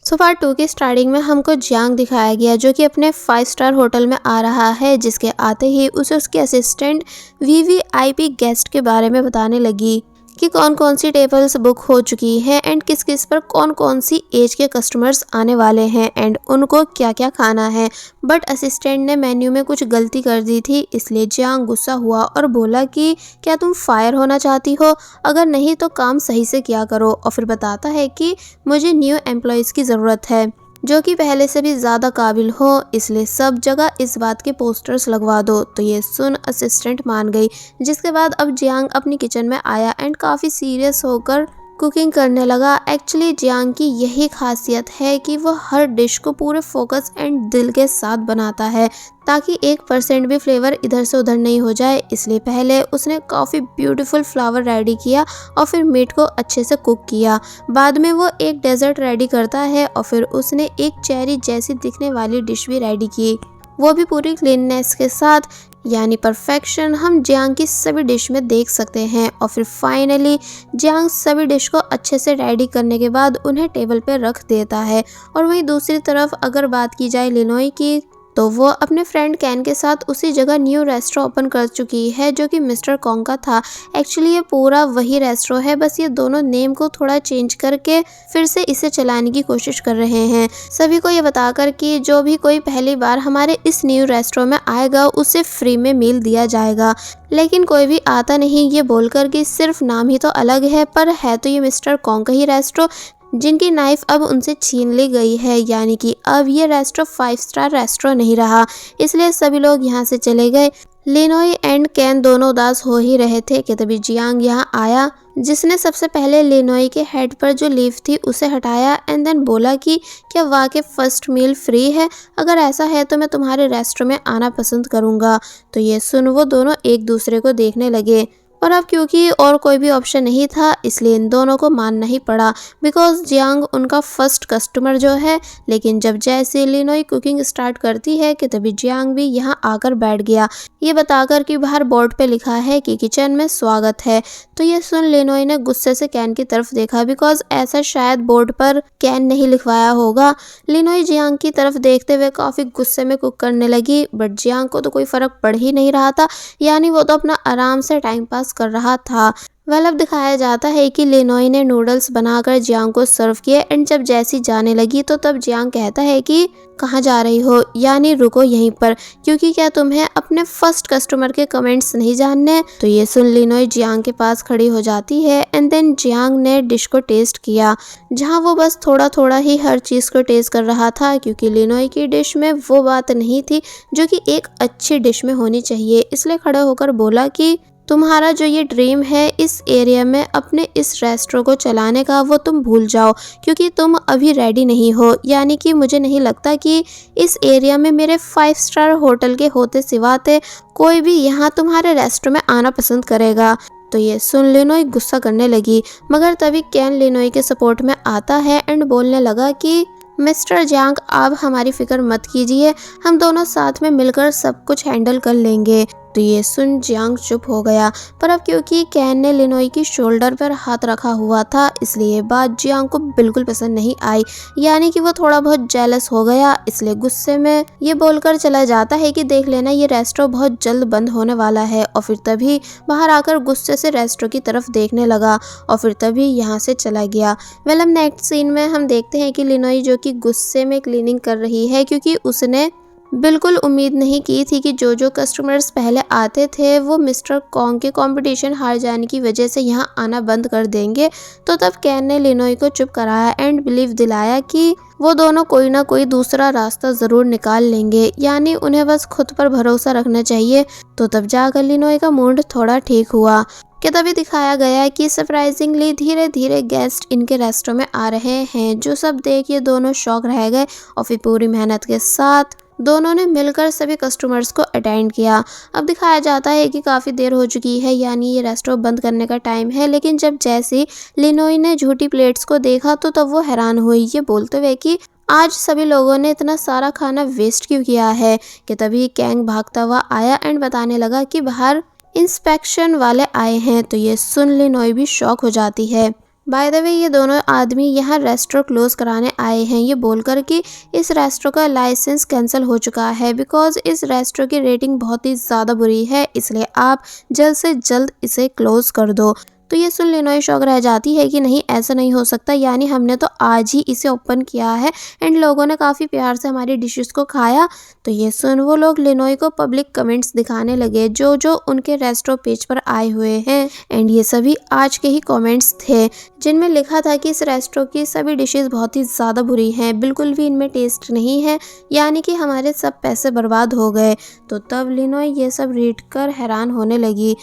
सो पार्ट 2 की स्टार्टिंग में हमको जियांग दिखाया गया जो कि अपने 5 स्टार होटल में आ रहा है, जिसके आते ही उसे उसके असिस्टेंट वीवीआईपी गेस्ट के बारे में बताने लगी कि कौन कौन सी टेबल्स बुक हो चुकी हैं एंड किस किस पर कौन कौन सी एज के कस्टमर्स आने वाले हैं एंड उनको क्या क्या खाना है। बट असिस्टेंट ने मेन्यू में कुछ गलती कर दी थी, इसलिए जियांग गुस्सा हुआ और बोला कि क्या तुम फायर होना चाहती हो, अगर नहीं तो काम सही से किया करो। और फिर बताता है कि मुझे न्यू एम्प्लॉयज़ की ज़रूरत है जो कि पहले से भी ज़्यादा काबिल हो, इसलिए सब जगह इस बात के पोस्टर्स लगवा दो। तो ये सुन असिस्टेंट मान गई, जिसके बाद अब जियांग अपनी किचन में आया एंड काफ़ी सीरियस होकर कुकिंग करने लगा। एक्चुअली जियांग की यही खासियत है कि वो हर डिश को पूरे फोकस एंड दिल के साथ बनाता है ताकि 1% भी फ्लेवर इधर से उधर नहीं हो जाए। इसलिए पहले उसने काफ़ी ब्यूटीफुल फ्लावर रेडी किया और फिर मीट को अच्छे से कुक किया। बाद में वो एक डेजर्ट रेडी करता है और फिर उसने एक चेरी जैसी दिखने वाली डिश भी रेडी की, वो भी पूरी क्लीननेस के साथ, यानी परफेक्शन हम जियांग की सभी डिश में देख सकते हैं। और फिर फाइनली जियांग सभी डिश को अच्छे से रेडी करने के बाद उन्हें टेबल पर रख देता है। और वहीं दूसरी तरफ अगर बात की जाए लिनोई की, तो वो अपने फ्रेंड कैन के साथ उसी जगह न्यू रेस्टोरेंट ओपन कर चुकी है जो कि मिस्टर कॉन्ग का था। एक्चुअली ये पूरा वही रेस्टोरेंट है, बस ये दोनों नेम को थोड़ा चेंज करके फिर से इसे चलाने की कोशिश कर रहे हैं, सभी को ये बताकर कि जो भी कोई पहली बार हमारे इस न्यू रेस्टोरेंट में आएगा उसे फ्री में मील दिया जाएगा। लेकिन कोई भी आता नहीं, ये बोलकर कि सिर्फ नाम ही तो अलग है, पर है तो ये मिस्टर कॉन्ग का ही रेस्टोरेंट जिनकी नाइफ अब उनसे छीन ली गई है, यानी कि अब ये रेस्टोरेंट 5 स्टार रेस्टोरेंट नहीं रहा। इसलिए सभी लोग यहाँ से चले गए। लिनोई एंड कैन दोनों उदास हो ही रहे थे कि तभी जियांग यहाँ आया, जिसने सबसे पहले लिनोई के हेड पर जो लीफ थी उसे हटाया एंड देन बोला कि क्या वाकई फर्स्ट मील फ्री है, अगर ऐसा है तो मैं तुम्हारे रेस्टोरेंट में आना पसंद करूँगा। तो ये सुन वो दोनों एक दूसरे को देखने लगे, और अब क्योंकि और कोई भी ऑप्शन नहीं था इसलिए इन दोनों को मानना ही पड़ा, बिकॉज जियांग उनका फर्स्ट कस्टमर जो है। लेकिन जब जैसे लिनोई कुकिंग स्टार्ट करती है कि तभी जियांग भी यहाँ आकर बैठ गया, ये बताकर कि बाहर बोर्ड पे लिखा है कि किचन में स्वागत है। तो ये सुन लिनोई ने गुस्से से कैन की तरफ देखा, बिकॉज ऐसा शायद बोर्ड पर कैन नहीं लिखवाया होगा। लिनोई जियांग की तरफ देखते हुए काफ़ी गुस्से में कुक करने लगी, बट जियांग को तो कोई फ़र्क पड़ ही नहीं रहा था, यानी वो तो अपना आराम से टाइम पास कर रहा था। वेल अब दिखाया जाता है कि लिनोई ने नूडल्स बनाकर जियांग को सर्व किए एंड जब जैसी जाने लगी तो तब जियांग कहता है कि कहाँ जा रही हो, यानी रुको यहीं पर, क्योंकि क्या तुम्हें अपने फर्स्ट कस्टमर के कमेंट्स नहीं जानने। तो ये सुन लिनोई जियांग के पास खड़ी हो जाती है एंड देन जियांग ने डिश को टेस्ट किया, जहाँ वो बस थोड़ा थोड़ा ही हर चीज़ को टेस्ट कर रहा था, क्योंकि लिनोई की डिश में वो बात नहीं थी जो कि एक अच्छी डिश में होनी चाहिए। इसलिए खड़े होकर बोला कि तुम्हारा जो ये ड्रीम है इस एरिया में अपने इस रेस्टोरेंट को चलाने का, वो तुम भूल जाओ, क्योंकि तुम अभी रेडी नहीं हो। यानी कि मुझे नहीं लगता कि इस एरिया में मेरे 5 स्टार होटल के होते सिवाते कोई भी यहाँ तुम्हारे रेस्टोरेंट में आना पसंद करेगा। तो ये सुन लिनोई गुस्सा करने लगी, मगर तभी कैन लिनोई के सपोर्ट में आता है एंड बोलने लगा कि मिस्टर जियांग आप हमारी फिक्र मत कीजिए, हम दोनों साथ में मिलकर सब कुछ हैंडल कर लेंगे। तो ये सुन जियांग चुप हो गया, पर अब क्योंकि कैन ने लिनोई की शोल्डर पर हाथ रखा हुआ था इसलिए ये बात जियांग को बिल्कुल पसंद नहीं आई, यानी कि वो थोड़ा बहुत जेलस हो गया। इसलिए गुस्से में ये बोलकर चला जाता है कि देख लेना ये रेस्टोरेंट बहुत जल्द बंद होने वाला है। और फिर तभी बाहर आकर गुस्से से रेस्टोरेंट की तरफ देखने लगा और फिर तभी यहाँ से चला गया। वेल हम नेक्स्ट सीन में हम देखते हैं कि लिनोई जो कि गुस्से में क्लीनिंग कर रही है, क्योंकि उसने बिल्कुल उम्मीद नहीं की थी कि जो कस्टमर्स पहले आते थे वो मिस्टर कॉन्ग के कंपटीशन हार जाने की वजह से यहाँ आना बंद कर देंगे। तो तब कैन ने लिनोई को चुप कराया एंड बिलीव दिलाया कि वो दोनों कोई ना कोई दूसरा रास्ता ज़रूर निकाल लेंगे, यानी उन्हें बस खुद पर भरोसा रखना चाहिए। तो तब जाकर लिनोई का मूड थोड़ा ठीक हुआ कि तभी दिखाया गया है कि सरप्राइजिंगली धीरे धीरे गेस्ट इनके रेस्टोरेंट में आ रहे हैं, जो सब देख ये दोनों शॉक रह गए। और फिर पूरी मेहनत के साथ दोनों ने मिलकर सभी कस्टमर्स को अटेंड किया। अब दिखाया जाता है कि काफ़ी देर हो चुकी है, यानी ये रेस्टोरेंट बंद करने का टाइम है। लेकिन जब जैसे लिनोई ने झूठी प्लेट्स को देखा तो तब वो हैरान हुई, ये बोलते हुए कि आज सभी लोगों ने इतना सारा खाना वेस्ट क्यों किया है। कि तभी कैंग भागता हुआ आया एंड बताने लगा कि बाहर इंस्पेक्शन वाले आए हैं। तो ये सुन लिनोई भी शॉक हो जाती है। बाय द वे ये दोनों आदमी यहाँ रेस्टोरेंट क्लोज कराने आए हैं, ये बोलकर कि इस रेस्टोरेंट का लाइसेंस कैंसिल हो चुका है बिकॉज इस रेस्टोरेंट की रेटिंग बहुत ही ज़्यादा बुरी है, इसलिए आप जल्द से जल्द इसे क्लोज कर दो। तो ये सुन लिनोई शॉक रह जाती है कि नहीं, ऐसा नहीं हो सकता, यानी हमने तो आज ही इसे ओपन किया है एंड लोगों ने काफ़ी प्यार से हमारी डिशेस को खाया। तो ये सुन वो लोग लिनोई को पब्लिक कमेंट्स दिखाने लगे जो जो उनके रेस्टो पेज पर आए हुए हैं एंड ये सभी आज के ही कमेंट्स थे जिनमें लिखा था कि इस रेस्टोरेंट की सभी डिशेस बहुत ही ज़्यादा बुरी हैं, बिल्कुल भी इनमें टेस्ट नहीं है, यानी कि हमारे सब पैसे बर्बाद हो गए। तो तब लिनोई ये सब रीड कर हैरान होने लगी।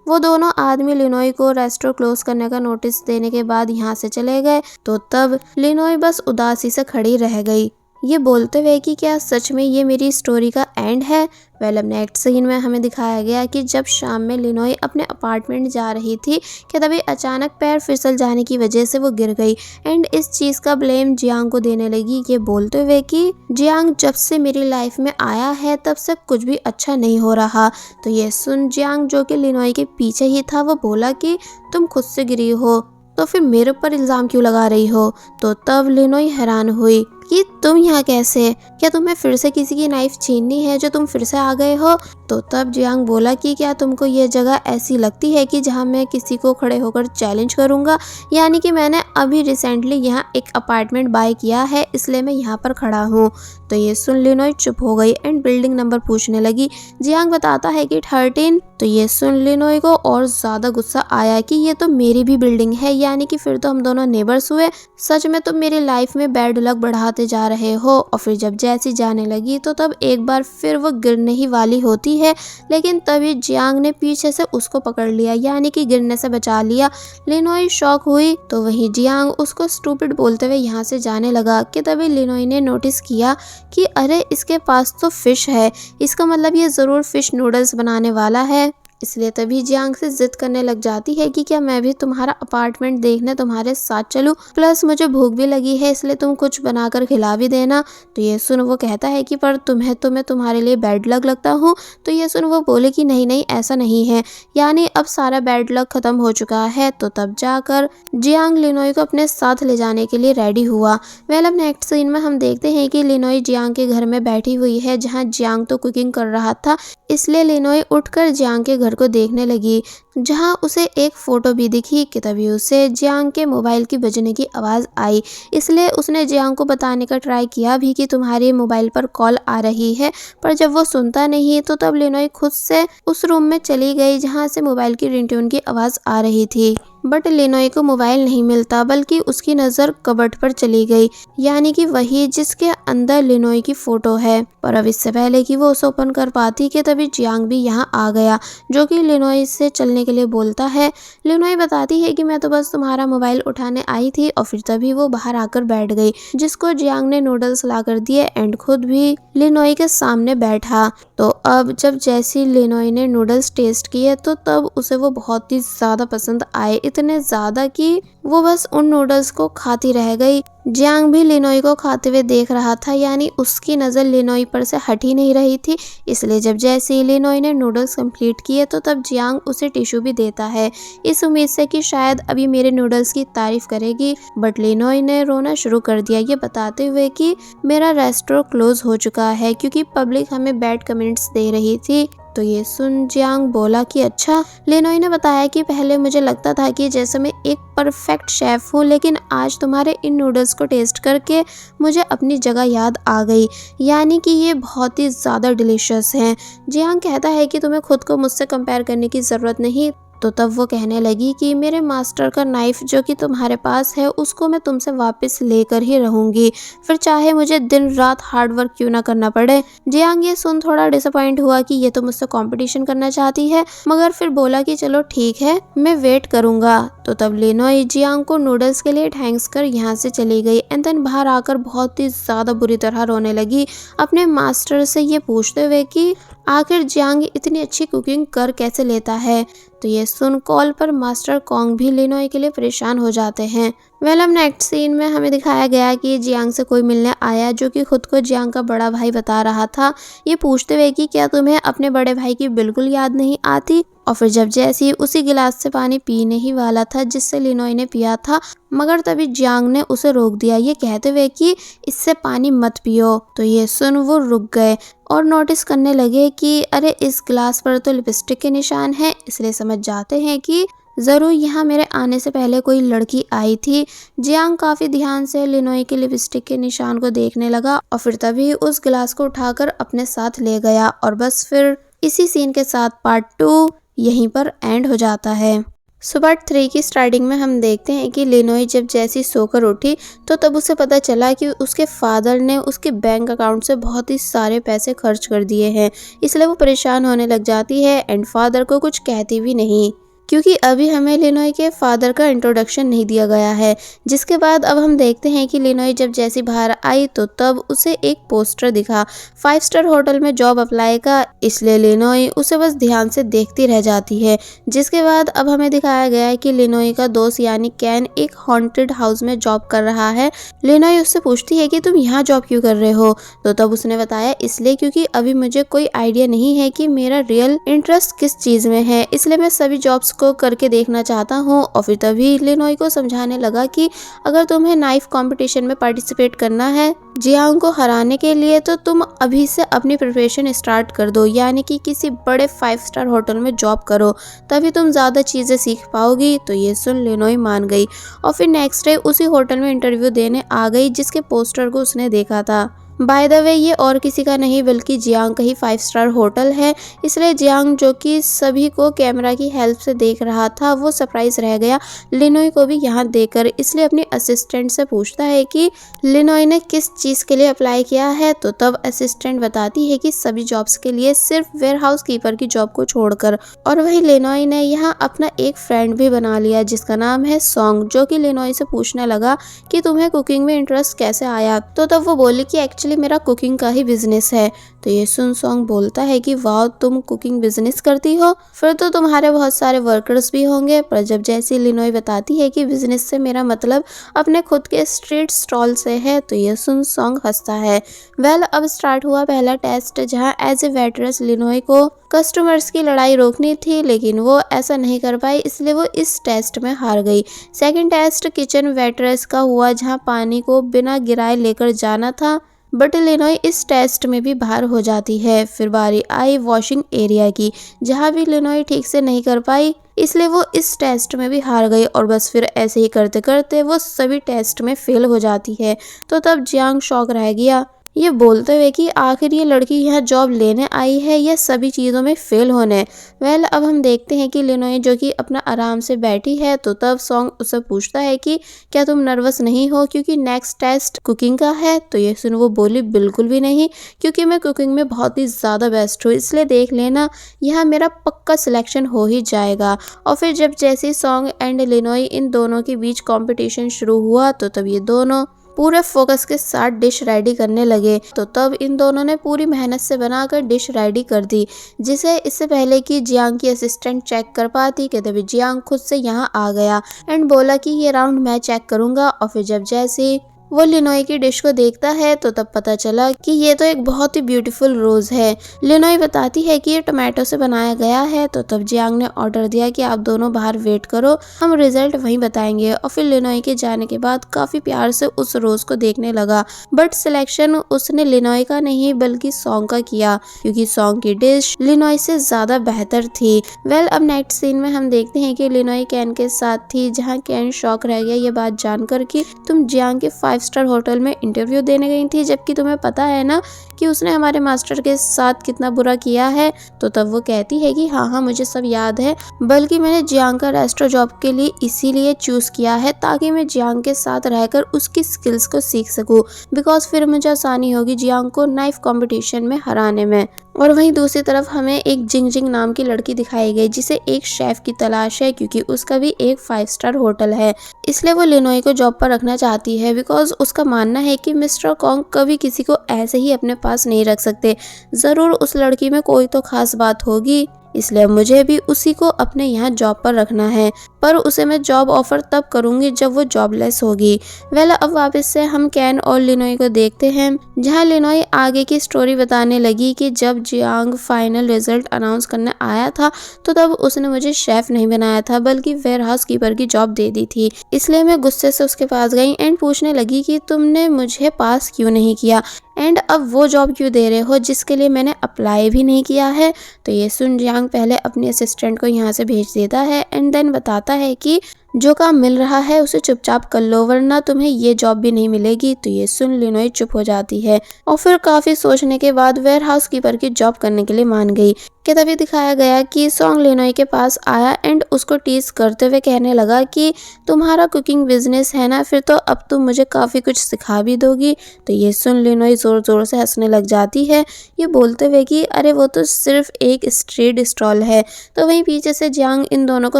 वो दोनों आदमी लिनोई को रेस्टोरेंट क्लोज करने का नोटिस देने के बाद यहाँ से चले गए। तो तब लिनोई बस उदासी से खड़ी रह गई, ये बोलते हुए कि क्या सच में ये मेरी स्टोरी का एंड है। अब नेक्स्ट सीन में हमें दिखाया गया कि जब शाम में लिनोई अपने अपार्टमेंट जा रही थी कि तभी अचानक पैर फिसल जाने की वजह से वो गिर गई एंड इस चीज़ का ब्लेम जियांग को देने लगी, ये बोलते हुए कि जियांग जब से मेरी लाइफ में आया है तब से कुछ भी अच्छा नहीं हो रहा। तो ये सुन जियांग जो कि लिनोई के पीछे ही था वो बोला कि तुम खुद से गिरी हो तो फिर मेरे ऊपर इल्ज़ाम क्यों लगा रही हो। तो तब लिनोई हैरान हुई कि तुम यहाँ कैसे, क्या तुम्हें फिर से किसी की नाइफ छीननी है जो तुम फिर से आ गए हो। तो तब जियांग बोला कि क्या तुमको ये जगह ऐसी लगती है कि जहाँ मैं किसी को खड़े होकर चैलेंज करूँगा, यानी कि मैंने अभी रिसेंटली यहाँ एक अपार्टमेंट बाय किया है इसलिए मैं यहाँ पर खड़ा हूँ। तो ये सुन लिनोई चुप हो गई एंड बिल्डिंग नंबर पूछने लगी। जियांग बताता है कि 13। तो ये सुन लिनोई को और ज़्यादा गुस्सा आया कि ये तो मेरी भी बिल्डिंग है, यानी कि फिर तो हम दोनों नेबर्स हुए, सच में तुम मेरी लाइफ में बैड लक बढ़ाते जा रहे हो। और फिर जब जैसी जाने लगी तो तब एक बार फिर वो गिरने ही वाली होती है, लेकिन तभी जियांग ने पीछे से उसको पकड़ लिया, यानी कि गिरने से बचा लिया। लिनोई शॉक हुई तो वहीं जियांग उसको स्टूपिड बोलते हुए यहाँ से जाने लगा कि तभी लिनोई ने नोटिस किया कि अरे इसके पास तो फिश है, इसका मतलब ये ज़रूर फिश नूडल्स बनाने वाला है। इसलिए तभी जियांग से जिद करने लग जाती है कि क्या मैं भी तुम्हारा अपार्टमेंट देखने तुम्हारे साथ चलूं, प्लस मुझे भूख भी लगी है इसलिए तुम कुछ बनाकर खिला भी देना। तो ये सुन वो कहता है कि पर तुम्हें तो मैं तुम्हारे लिए बैड लक लगता हूँ। तो ये सुन वो बोले कि नहीं नहीं ऐसा नहीं है, यानी अब सारा बैड लक खत्म हो चुका है। तो तब जाकर जियांग लिनोई को अपने साथ ले जाने के लिए रेडी हुआ। अब नेक्स्ट सीन में हम देखते हैं कि लिनोई जियांग के घर में बैठी हुई है जहाँ जियांग तो कुकिंग कर रहा था, इसलिए लिनोई उठकर जियांग के घर को देखने लगी जहां उसे एक फोटो भी दिखी कि तभी उसे जियांग के मोबाइल की बजने की आवाज़ आई, इसलिए उसने जियांग को बताने का ट्राई किया भी कि तुम्हारे मोबाइल पर कॉल आ रही है, पर जब वो सुनता नहीं तो तब लिनोई खुद से उस रूम में चली गई जहां से मोबाइल की रिंगटोन की आवाज़ आ रही थी। बट लिनोई को मोबाइल नहीं मिलता बल्कि उसकी नज़र कबर्ड पर चली गई, यानी कि वही जिसके अंदर लिनोई की फ़ोटो है। पर अब इससे पहले कि वो उसे ओपन कर पाती कि तभी जियांग भी यहाँ आ गया जो कि लिनोई से चलने के लिए बोलता है। लिनोई बताती है कि मैं तो बस तुम्हारा मोबाइल उठाने आई थी, और फिर तभी वो बाहर आकर बैठ गई जिसको जियांग ने नूडल्स ला कर दिए एंड खुद भी लिनोई के सामने बैठा। तो अब जब जैसी लिनोई ने नूडल्स टेस्ट किए तो तब उसे वो बहुत ही ज़्यादा पसंद आए, इतने ज़्यादा कि वो बस उन नूडल्स को खाती रह गई। जियांग भी लिनोई को खाते हुए देख रहा था, यानी उसकी नज़र लिनोई पर से हट ही नहीं रही थी। इसलिए जब जैसे ही लिनोई ने नूडल्स कंप्लीट किए तो तब जियांग उसे टिश्यू भी देता है, इस उम्मीद से कि शायद अभी मेरे नूडल्स की तारीफ करेगी। बट लिनोई ने रोना शुरू कर दिया, ये बताते हुए कि मेरा रेस्टोरेंट क्लोज हो चुका है क्योंकि पब्लिक हमें बैड कमेंट्स दे रही थी। तो ये सुन जियांग बोला कि अच्छा। लिनोई ने बताया कि पहले मुझे लगता था कि जैसे मैं एक परफेक्ट शेफ हूँ, लेकिन आज तुम्हारे इन नूडल्स को टेस्ट करके मुझे अपनी जगह याद आ गई, यानी कि ये बहुत ही ज़्यादा डिलीशियस हैं। जियांग कहता है कि तुम्हें खुद को मुझसे कंपेयर करने की ज़रूरत नहीं। तो तब वो कहने लगी कि मेरे मास्टर का नाइफ जो कि तुम्हारे पास है उसको मैं तुमसे वापस लेकर ही रहूंगी, फिर चाहे मुझे दिन रात हार्ड वर्क क्यों ना करना पड़े। जियांग ये सुन थोड़ा डिसअपॉइंट हुआ कि ये तो मुझसे कंपटीशन करना चाहती है, मगर फिर बोला कि चलो ठीक है मैं वेट करूंगा। तो तब लिनोई जियांग को नूडल्स के लिए थैंक्स कर यहाँ से चली गई एंड देन बाहर आकर बहुत ही ज़्यादा बुरी तरह रोने लगी, अपने मास्टर से ये पूछते हुए कि आखिर जियांग इतनी अच्छी कुकिंग कर कैसे लेता है। तो ये सुन कॉल पर मास्टर कॉन्ग भी लिनोई के लिए परेशान हो जाते हैं। वेल अब नेक्स्ट सीन में हमें दिखाया गया कि जियांग से कोई मिलने आया जो कि खुद को जियांग का बड़ा भाई बता रहा था, ये पूछते हुए कि क्या तुम्हें अपने बड़े भाई की बिल्कुल याद नहीं आती। और फिर जब जैसी उसी गिलास से पानी पीने ही वाला था जिससे लिनोई ने पिया था, मगर तभी जियांग ने उसे रोक दिया ये कहते हुए कि इससे पानी मत पियो। तो ये सुन वो रुक गए और नोटिस करने लगे कि अरे इस गिलास पर तो लिपस्टिक के निशान हैं, इसलिए समझ जाते हैं कि जरूर यहाँ मेरे आने से पहले कोई लड़की आई थी। जियांग काफी ध्यान से लिनोई के लिपस्टिक के निशान को देखने लगा और फिर तभी उस गिलास को उठाकर अपने साथ ले गया। और बस फिर इसी सीन के साथ पार्ट 2 यहीं पर एंड हो जाता है। सो पार्ट 3 की स्टार्टिंग में हम देखते हैं कि लिनोई जब जैसी सोकर उठी तो तब उसे पता चला कि उसके फादर ने उसके बैंक अकाउंट से बहुत ही सारे पैसे खर्च कर दिए हैं, इसलिए वो परेशान होने लग जाती है एंड फादर को कुछ कहती भी नहीं, क्योंकि अभी हमें लिनोई के फादर का इंट्रोडक्शन नहीं दिया गया है। जिसके बाद अब हम देखते हैं कि लिनोई जब जैसी बाहर आई तो तब उसे एक पोस्टर दिखा 5 स्टार होटल में जॉब अप्लाई का, इसलिए लिनोई उसे बस ध्यान से देखती रह जाती है। जिसके बाद अब हमें दिखाया गया है कि लिनोई का दोस्त यानी कैन एक हॉन्टेड हाउस में जॉब कर रहा है। लिनोई उससे पूछती है कि तुम यहाँ जॉब क्यों कर रहे हो, तो तब उसने बताया इसलिए क्योंकि अभी मुझे कोई आइडिया नहीं है कि मेरा रियल इंटरेस्ट किस चीज में है, इसलिए मैं सभी जॉब्स को करके देखना चाहता हूँ। और फिर तभी लिनोई को समझाने लगा कि अगर तुम्हें नाइफ कंपटीशन में पार्टिसिपेट करना है जियांग को हराने के लिए, तो तुम अभी से अपनी प्रिपरेशन स्टार्ट कर दो, यानी कि किसी बड़े 5 स्टार होटल में जॉब करो, तभी तुम ज्यादा चीजें सीख पाओगी। तो ये सुन लिनोई मान गई और फिर नेक्स्ट डे उसी होटल में इंटरव्यू देने आ गई जिसके पोस्टर को उसने देखा था। बाय द वे ये और किसी का नहीं बल्कि जियांग का ही 5 स्टार होटल है, इसलिए जियांग जो कि सभी को कैमरा की हेल्प से देख रहा था वो सरप्राइज रह गया लिनोई को भी यहाँ देखकर, इसलिए अपनी असिस्टेंट से पूछता है कि लिनोई ने किस चीज़ के लिए अप्लाई किया है। तो तब असिस्टेंट बताती है कि सभी जॉब्स के लिए सिर्फ वेयर हाउस कीपर की जॉब को छोड़कर। और वही लिनोई ने यहाँ अपना एक फ्रेंड भी बना लिया जिसका नाम है सॉन्ग, जो कि लिनोई से पूछने लगा कि तुम्हें कुकिंग में इंटरेस्ट कैसे आया। तो तब वो बोली कि एक्चुअली मेरा कुकिंग का ही बिजनेस है। तो ये सुन सॉन्ग बोलता है कि वाह तुम कुकिंग बिजनेस करती हो, फिर तो तुम्हारे बहुत सारे वर्कर्स भी होंगे। पर जब जैसी लिनोई बताती है कि बिजनेस से मेरा मतलब अपने खुद के स्ट्रीट स्टॉल से है, तो ये सुन सॉन्ग हंसता है। वेल अब स्टार्ट हुआ पहला टेस्ट जहां एज ए वेटरेस लिनोई को कस्टमर्स की लड़ाई रोकनी थी, लेकिन वो ऐसा नहीं कर पाई, इसलिए वो इस टेस्ट में हार गई। सेकंड टेस्ट किचन वेटरेस का हुआ जहां पानी को बिना गिराए लेकर जाना था, बट लिनोई इस टेस्ट में भी बाहर हो जाती है। फिर बारी आई वॉशिंग एरिया की, जहाँ भी लिनोई ठीक से नहीं कर पाई, इसलिए वो इस टेस्ट में भी हार गई। और बस फिर ऐसे ही करते करते वो सभी टेस्ट में फेल हो जाती है। तो तब जियांग शॉक रह गया ये बोलते हुए कि आखिर ये लड़की यहाँ जॉब लेने आई है या सभी चीज़ों में फेल होने। वेल अब हम देखते हैं कि लिनोई जो कि अपना आराम से बैठी है, तो तब सॉन्ग उससे पूछता है कि क्या तुम नर्वस नहीं हो क्योंकि नेक्स्ट टेस्ट कुकिंग का है। तो ये सुन वो बोली बिल्कुल भी नहीं, क्योंकि मैं कुकिंग में बहुत ही ज़्यादा बेस्ट हूँ, इसलिए देख लेना यहाँ मेरा पक्का सिलेक्शन हो ही जाएगा। और फिर जब जैसे सॉन्ग एंड लिनोई इन दोनों के बीच कॉम्पिटिशन शुरू हुआ, तो तब ये दोनों पूरे फोकस के साथ डिश रेडी करने लगे। तो तब इन दोनों ने पूरी मेहनत से बनाकर डिश रेडी कर दी, जिसे इससे पहले कि जियांग की असिस्टेंट चेक कर पाती कि तभी जियांग खुद से यहाँ आ गया एंड बोला कि ये राउंड मैं चेक करूँगा। और फिर जब जैसे वो लिनोई की डिश को देखता है तो तब पता चला कि ये तो एक बहुत ही ब्यूटीफुल रोज है। लिनोई बताती है कि ये टोमेटो से बनाया गया है। तो तब जियांग ने ऑर्डर दिया कि आप दोनों बाहर वेट करो, हम रिजल्ट वहीं बताएंगे। और फिर लिनोई के जाने के बाद काफी प्यार से उस रोज को देखने लगा, बट सिलेक्शन उसने लिनोई का नहीं बल्कि सॉन्ग का किया, क्योंकि सॉन्ग की डिश लिनोई से ज्यादा बेहतर थी। वेल अब नेक्स्ट सीन में हम देखते हैं कि लिनोई कैन के साथ थी, जहाँ कैन शॉक रह गया ये बात जानकर कि तुम जियांग के 5 स्टार होटल में इंटरव्यू देने गई थी, जबकि तुम्हें पता है ना कि उसने हमारे मास्टर के साथ कितना बुरा किया है। तो तब वो कहती है कि हाँ मुझे सब याद है, बल्कि मैंने जियांग का रेस्टोरेंट जॉब के लिए इसीलिए चूज किया है ताकि मैं जियांग के साथ रहकर उसकी स्किल्स को सीख सकूं, बिकॉज फिर मुझे आसानी होगी जियांग को नाइफ कंपटीशन में हराने में। और वहीं दूसरी तरफ हमें एक जिंग जिंग नाम की लड़की दिखाई गई जिसे एक शेफ की तलाश है, क्योंकि उसका भी एक 5 स्टार होटल है। इसलिए वो लिनोई को जॉब पर रखना चाहती है, बिकॉज उसका मानना है कि मिस्टर कॉन्ग कभी किसी को ऐसे ही अपने पास नहीं रख सकते, ज़रूर उस लड़की में कोई तो खास बात होगी, इसलिए मुझे भी उसी को अपने यहाँ जॉब पर रखना है। पर उसे मैं जॉब ऑफर तब करूंगी जब वो जॉबलेस होगी। वेल, अब वापस से हम कैन और लिनोई को देखते हैं, जहाँ लिनोई आगे की स्टोरी बताने लगी कि जब जियांग फाइनल रिजल्ट अनाउंस करने आया था तो तब उसने मुझे शेफ नहीं बनाया था बल्कि वेयर हाउस कीपर की जॉब दे दी थी। इसलिए मैं गुस्से से उसके पास गई एंड पूछने लगी कि तुमने मुझे पास क्यों नहीं किया एंड अब वो जॉब क्यों दे रहे हो जिसके लिए मैंने अप्लाई भी नहीं किया है। तो ये सुन जियांग पहले अपने असिस्टेंट को यहाँ से भेज देता है एंड देन बताता है कि जो काम मिल रहा है उसे चुपचाप कर लो वरना तुम्हें ये जॉब भी नहीं मिलेगी। तो ये सुन लिनोई चुप हो जाती है और फिर काफी सोचने के बाद वेयर हाउस कीपर की जॉब करने के लिए मान गई। कि तभी दिखाया गया कि सॉन्ग लिनोई के पास आया एंड उसको टीज करते हुए कहने लगा कि तुम्हारा कुकिंग बिजनेस है ना, फिर तो अब तुम मुझे काफी कुछ सिखा भी दोगी। तो ये सुन लिनोई जोर जोर से हंसने लग जाती है, ये बोलते हुए कि अरे वो तो सिर्फ एक स्ट्रीट स्टॉल है। तो वहीं पीछे से जियांग इन दोनों को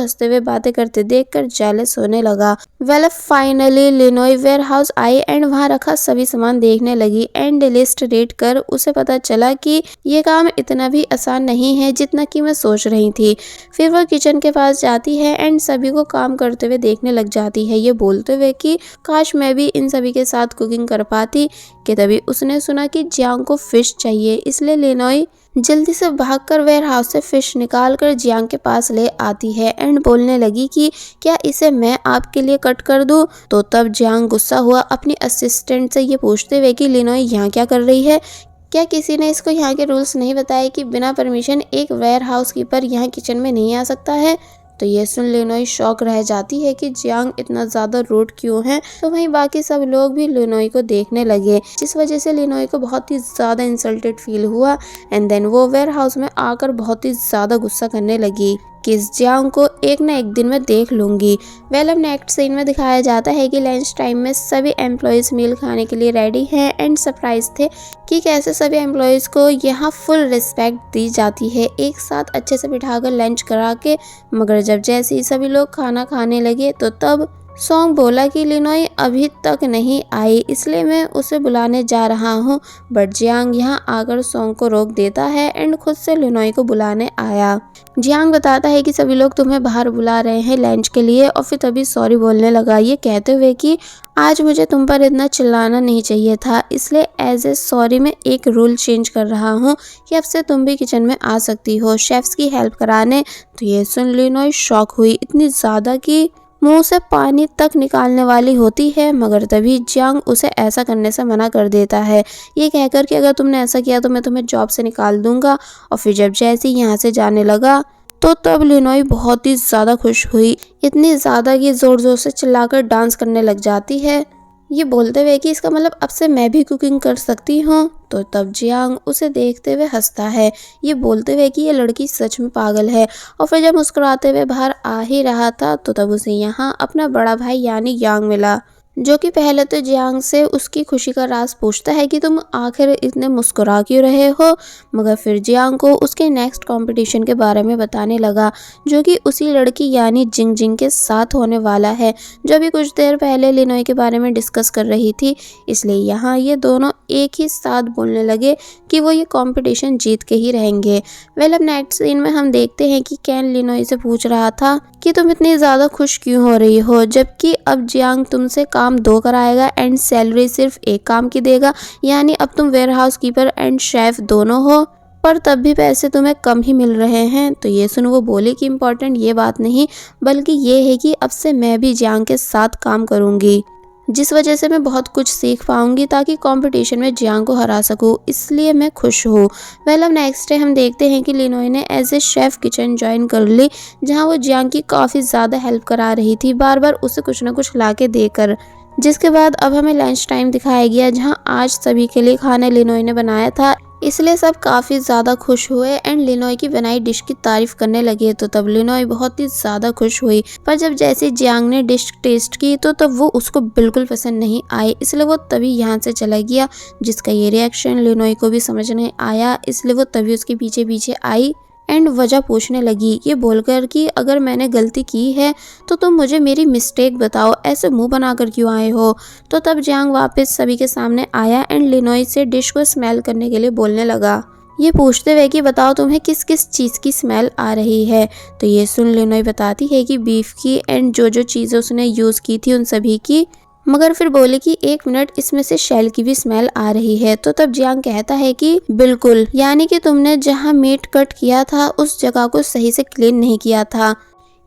हंसते हुए बातें करते देखकर जेलस होने लगा। Well, finally Linoi warehouse आई एंड वहां रखा सभी सामान देखने लगी एंड लिस्ट रीड कर उसे पता चला कि ये काम इतना भी आसान नहीं है जितना कि मैं सोच रही थी। फिर वो किचन के पास जाती है एंड सभी को काम करते हुए देखने लग जाती है, ये बोलते हुए कि काश मैं भी इन सभी के साथ कुकिंग कर पाती। कि तभी उसने सुना कि जियांग को फिश चाहिए, इसलिए लिनोई जल्दी से भागकर वेयर हाउस से फिश निकालकर जियांग के पास ले आती है एंड बोलने लगी कि क्या इसे मैं आपके लिए कट कर दूं। तो तब जियांग गुस्सा हुआ अपनी असिस्टेंट से ये पूछते हुए कि लिनोई यहाँ क्या कर रही है, क्या किसी ने इसको यहाँ के रूल्स नहीं बताए कि बिना परमिशन एक वेयर हाउस कीपर यहाँ किचन में नहीं आ सकता है। तो ये सुन लिनोई शॉक रह जाती है कि जियांग इतना ज्यादा रूड क्यों है। तो वहीं बाकी सब लोग भी लिनोई को देखने लगे, जिस वजह से लिनोई को बहुत ही ज्यादा इंसल्टेड फील हुआ एंड देन वो वेयर हाउस में आकर बहुत ही ज्यादा गुस्सा करने लगी कि इस जियांग को एक न एक दिन में देख लूंगी। वेल, अब नेक्स्ट सीन में दिखाया जाता है कि लंच टाइम में सभी एम्प्लॉयज मील खाने के लिए रेडी हैं एंड सरप्राइज थे कि कैसे सभी एम्प्लॉयज को यहाँ फुल रिस्पेक्ट दी जाती है, एक साथ अच्छे से बिठाकर लंच करा के। मगर जब जैसे ही सभी लोग खाना खाने लगे तो तब सॉन्ग बोला कि लिनोई अभी तक नहीं आई, इसलिए मैं उसे बुलाने जा रहा हूँ। बट जियांग यहाँ आकर सॉन्ग को रोक देता है एंड खुद से लिनोई को बुलाने आया। जियांग बताता है कि सभी लोग तुम्हें बाहर बुला रहे हैं लंच के लिए और फिर तभी सॉरी बोलने लगा, ये कहते हुए कि आज मुझे तुम पर इतना चिल्लाना नहीं चाहिए था, इसलिए एज ए सॉरी मैं एक रूल चेंज कर रहा हूँ कि अब से तुम भी किचन में आ सकती हो शेफ्स की हेल्प कराने। तो ये सुन लिनोई शॉक हुई इतनी ज़्यादा कि मुंह से पानी तक निकालने वाली होती है। मगर तभी जियांग उसे ऐसा करने से मना कर देता है, ये कहकर कि अगर तुमने ऐसा किया तो मैं तुम्हें जॉब से निकाल दूंगा। और फिर जब जैसे ही यहाँ से जाने लगा तो तब लिनोई बहुत ही ज़्यादा खुश हुई, इतनी ज़्यादा कि ज़ोर ज़ोर से चिल्लाकर डांस करने लग जाती है, ये बोलते हुए कि इसका मतलब अब से मैं भी कुकिंग कर सकती हूँ। तो तब जियांग उसे देखते हुए हंसता है, ये बोलते हुए कि ये लड़की सच में पागल है। और फिर जब मुस्कुराते हुए बाहर आ ही रहा था तो तब उसे यहाँ अपना बड़ा भाई यानी यांग मिला, जो कि पहले तो जियांग से उसकी खुशी का राज पूछता है कि तुम आखिर इतने मुस्कुरा क्यों रहे हो। मगर फिर जियांग को उसके नेक्स्ट कंपटीशन के बारे में बताने लगा, जो कि उसी लड़की यानी जिंग जिंग के साथ होने वाला है, जो अभी कुछ देर पहले लिनोई के बारे में डिस्कस कर रही थी। इसलिए यहाँ ये दोनों एक ही साथ बोलने लगे कि वो ये कंपटीशन जीत के ही रहेंगे। वेल, अब नेक्स्ट सीन में हम देखते हैं कि कैन लिनोई से पूछ रहा था कि तुम इतनी ज़्यादा खुश क्यों हो रही हो, जबकि अब जियांग तुमसे काम 2 कराएगा एंड सैलरी सिर्फ एक काम की देगा, यानी अब तुम warehouse keeper and chef दोनों हो, पर तब भी पैसे तुम्हें कम ही मिल रहे हैं। तो ये सुन वो बोली कि इम्पोर्टेंट ये बात नहीं बल्कि ये है कि अब से मैं भी जियांग के साथ काम करूँगी, जिस वजह से मैं बहुत कुछ सीख पाऊंगी ताकि कंपटीशन में जियांग को हरा सकूं, इसलिए मैं खुश हूँ। वेल, अब नेक्स्ट डे हम देखते हैं कि लिनोई ने as a chef kitchen join कर ली, जहां वो जियांग की काफ़ी ज़्यादा हेल्प करा रही थी, बार बार उसे कुछ ना कुछ ला के देकर। जिसके बाद अब हमें लंच टाइम दिखाया गया, जहां आज सभी के लिए खाना लिनोई ने बनाया था इसलिए सब काफ़ी ज़्यादा खुश हुए एंड लिनोय की बनाई डिश की तारीफ करने लगे। तो तब लिनोय बहुत ही ज़्यादा खुश हुई, पर जब जैसे जियांग ने डिश टेस्ट की तो तब वो उसको बिल्कुल पसंद नहीं आई, इसलिए वो तभी यहाँ से चला गया, जिसका ये रिएक्शन लिनोय को भी समझ नहीं आया। इसलिए वो तभी उसके पीछे पीछे आई एंड वजह पूछने लगी, ये बोलकर कि अगर मैंने गलती की है तो तुम मुझे मेरी मिस्टेक बताओ, ऐसे मुंह बनाकर क्यों आए हो। तो तब जियांग वापस सभी के सामने आया एंड लिनोय से डिश को स्मेल करने के लिए बोलने लगा, ये पूछते हुए कि बताओ तुम्हें किस किस चीज़ की स्मेल आ रही है। तो ये सुन लिनोय बताती है कि बीफ की एंड जो जो चीज़ें उसने यूज़ की थी उन सभी की, मगर फिर बोले कि एक मिनट, इसमें से शेल की भी स्मेल आ रही है। तो तब जियांग कहता है कि बिल्कुल, यानी कि तुमने जहाँ मीट कट किया था उस जगह को सही से क्लीन नहीं किया था,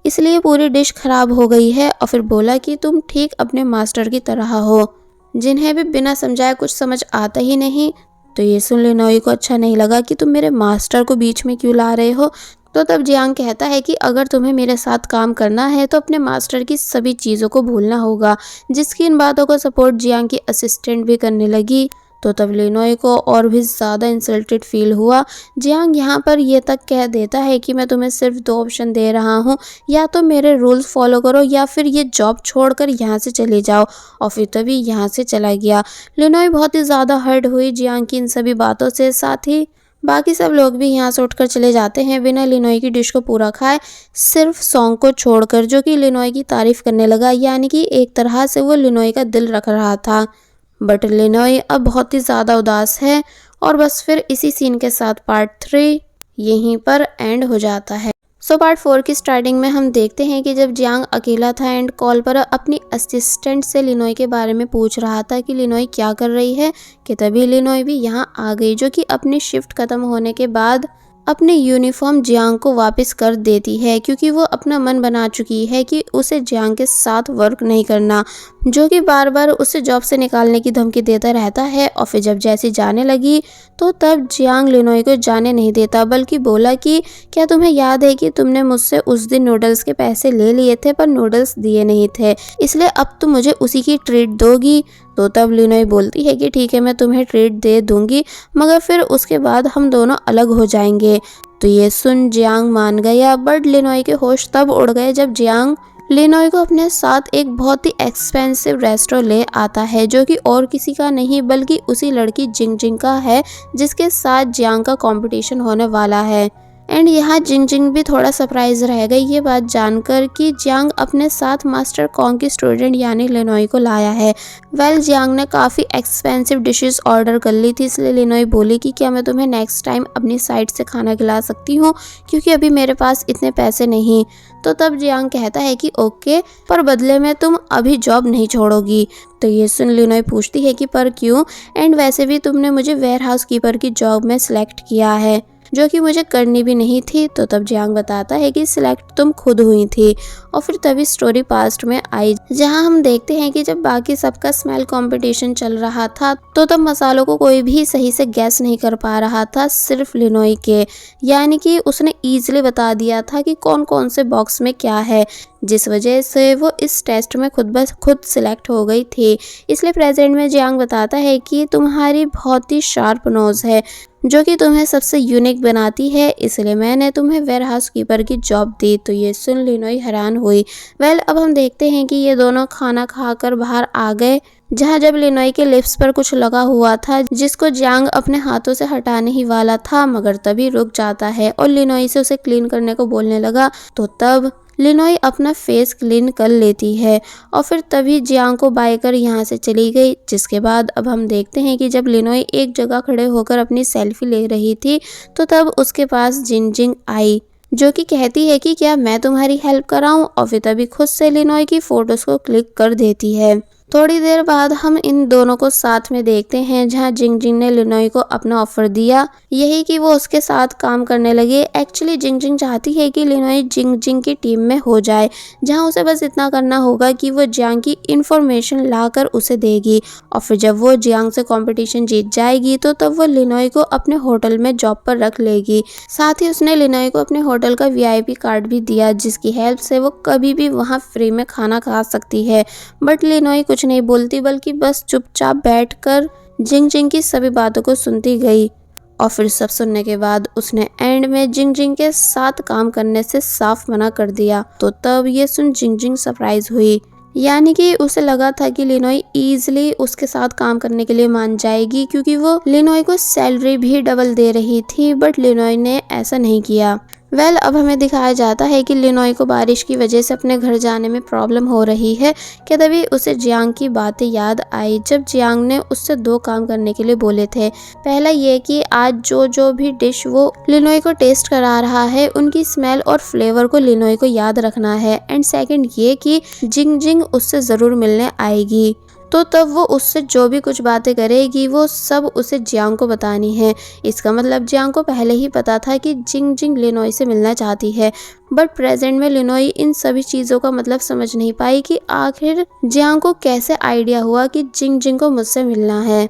इसलिए पूरी डिश खराब हो गई है। और फिर बोला कि तुम ठीक अपने मास्टर की तरह हो, जिन्हें भी बिना समझाए कुछ समझ आता ही नहीं। तो ये सुन लिनोय को अच्छा नहीं लगा कि तुम मेरे मास्टर को बीच में क्यों ला रहे हो। तो तब जियांग कहता है कि अगर तुम्हें मेरे साथ काम करना है तो अपने मास्टर की सभी चीज़ों को भूलना होगा, जिसकी इन बातों का सपोर्ट जियांग की असिस्टेंट भी करने लगी। तो तब लिनोय को और भी ज़्यादा इंसल्टेड फील हुआ। जियांग यहाँ पर ये तक कह देता है कि मैं तुम्हें सिर्फ 2 ऑप्शन दे रहा हूँ, या तो मेरे रूल्स फॉलो करो या फिर ये जॉब छोड़कर यहाँ से चले जाओ। और फिर तभी यहाँ से चला गया। लिनोय बहुत ही ज़्यादा हर्ट हुई जियांग की इन सभी बातों से, साथ ही बाकी सब लोग भी यहाँ से उठकर चले जाते हैं बिना लिनोय की डिश को पूरा खाए, सिर्फ सॉन्ग को छोड़कर, जो कि लिनोय की तारीफ करने लगा, यानी कि एक तरह से वो लिनोय का दिल रख रहा था। बट लिनोय अब बहुत ही ज़्यादा उदास है। और बस फिर इसी सीन के साथ पार्ट 3 यहीं पर एंड हो जाता है। सो पार्ट 4 की स्टार्टिंग में हम देखते हैं कि जब जियांग अकेला था एंड कॉल पर अपनी असिस्टेंट से लिनोय के बारे में पूछ रहा था कि लिनोय क्या कर रही है, कि तभी लिनोय भी यहाँ आ गई, जो कि अपनी शिफ्ट खत्म होने के बाद अपने यूनिफॉर्म जियांग को वापस कर देती है, क्योंकि वो अपना मन बना चुकी है कि उसे जियांग के साथ वर्क नहीं करना, जो कि बार बार उसे जॉब से निकालने की धमकी देता रहता है। और फिर जब जैसी जाने लगी तो तब जियांग लिनोय को जाने नहीं देता, बल्कि बोला कि क्या तुम्हें याद है कि तुमने मुझसे उस दिन नूडल्स के पैसे ले लिए थे पर नूडल्स दिए नहीं थे, इसलिए अब तुम मुझे उसी की ट्रीट दोगी। तो तब लिनोय बोलती है कि ठीक है, मैं तुम्हें ट्रीट दे दूंगी, मगर फिर उसके बाद हम दोनों अलग हो जाएंगे। तो ये सुन जियांग मान गया, बट लिनोय के होश तब उड़ गए जब जियांग लिनोय को अपने साथ एक बहुत ही एक्सपेंसिव रेस्टोरेंट ले आता है, जो कि और किसी का नहीं बल्कि उसी लड़की जिंग जिंग का है, जिसके साथ जियांग का कंपटीशन होने वाला है। एंड यहाँ जिंग जिंग भी थोड़ा सरप्राइज रह गई ये बात जानकर कि जियांग अपने साथ मास्टर कॉन्ग की स्टूडेंट यानी लिनोय को लाया है। जियांग ने काफ़ी एक्सपेंसिव डिशेस ऑर्डर कर ली थी, इसलिए लिनोय बोली कि क्या मैं तुम्हें नेक्स्ट टाइम अपनी साइड से खाना खिला सकती हूँ, क्योंकि अभी मेरे पास इतने पैसे नहीं। तो तब जियांग कहता है कि ओके, पर बदले में तुम अभी जॉब नहीं छोड़ोगी। तो ये सुन लिनोय पूछती है कि पर क्यों, एंड वैसे भी तुमने मुझे वेयर हाउस कीपर की जॉब में सिलेक्ट किया है, जो कि मुझे करनी भी नहीं थी। तो तब जियांग बताता है कि सिलेक्ट तुम खुद हुई थी। और फिर तभी स्टोरी पास्ट में आई, जहां हम देखते हैं कि जब बाकी सबका स्मेल कंपटीशन चल रहा था तो तब मसालों को कोई भी सही से गैस नहीं कर पा रहा था, सिर्फ लिनोय के, यानी कि उसने ईजिली बता दिया था कि कौन कौन से बॉक्स में क्या है, जिस वजह से वो इस टेस्ट में खुद ब खुद सिलेक्ट हो गई थी। इसलिए प्रेजेंट में जियांग बताता है कि तुम्हारी बहुत ही शार्प नोज है, जो कि तुम्हें सबसे यूनिक बनाती है, इसलिए मैंने तुम्हें वेयर हाउस कीपर की जॉब दी। तो ये सुन लिनोय हैरान हुई। अब हम देखते हैं कि ये दोनों खाना खाकर बाहर आ गए, जहाँ जब लिनोय के लिप्स पर कुछ लगा हुआ था, जिसको जियांग अपने हाथों से हटाने ही वाला था, मगर तभी रुक जाता है और लिनोय से उसे क्लीन करने को बोलने लगा। तो तब लिनोय अपना फेस क्लीन कर लेती है और फिर तभी जियांग को बाय कर यहाँ से चली गई। जिसके बाद अब हम देखते हैं कि जब लिनोय एक जगह खड़े होकर अपनी सेल्फी ले रही थी तो तब उसके पास जिंग जिंग आई, जो कि कहती है कि क्या मैं तुम्हारी हेल्प कराऊं, और फिर तभी खुद से लिनोय की फोटोज को क्लिक कर देती है। थोड़ी देर बाद हम इन दोनों को साथ में देखते हैं, जहां जिंग जिंग ने लिनोय को अपना ऑफर दिया, यही कि वो उसके साथ काम करने लगे। एक्चुअली जिंग जिंग चाहती है कि लिनोय जिंग जिंग की टीम में हो जाए, जहां उसे बस इतना करना होगा कि वो जियांग की इंफॉर्मेशन लाकर उसे देगी, और फिर जब वो जियांग से कंपटीशन जीत जाएगी तो तब वो लिनोय को अपने होटल में जॉब पर रख लेगी। साथ ही उसने लिनोय को अपने होटल का VIP कार्ड भी दिया, जिसकी हेल्प से वो कभी भी वहाँ फ्री में खाना खा सकती है। बट लिनोय कुछ नहीं बोलती, बल्कि बस चुपचाप बैठकर जिंग जिंग की सभी बातों को सुनती गई। और फिर सब सुनने के बाद उसने एंड में जिंग जिंग के साथ काम करने से साफ मना कर दिया। तो तब ये सुन जिंग जिंग सरप्राइज हुई, यानी कि उसे लगा था कि लिनोई इजीली उसके साथ काम करने के लिए मान जाएगी क्योंकि वो लिनोई को सैलरी भी डबल दे रही थी, बट लिनोई ने ऐसा नहीं किया। अब हमें दिखाया जाता है कि लिनोई को बारिश की वजह से अपने घर जाने में प्रॉब्लम हो रही है कि तभी उसे जियांग की बातें याद आई जब जियांग ने उससे 2 काम करने के लिए बोले थे। पहला ये कि आज जो भी डिश वो लिनोई को टेस्ट करा रहा है उनकी स्मेल और फ्लेवर को लिनोई को याद रखना है, एंड सेकंड ये कि जिंग जिंग उससे ज़रूर मिलने आएगी। तो तब वो उससे जो भी कुछ बातें करेगी वो सब उसे जियांग को बतानी है। इसका मतलब जियांग को पहले ही पता था कि जिंग जिंग लिनोई से मिलना चाहती है, बट प्रेजेंट में लिनोई इन सभी चीज़ों का मतलब समझ नहीं पाई कि आखिर जियांग को कैसे आइडिया हुआ कि जिंग जिंग को मुझसे मिलना है।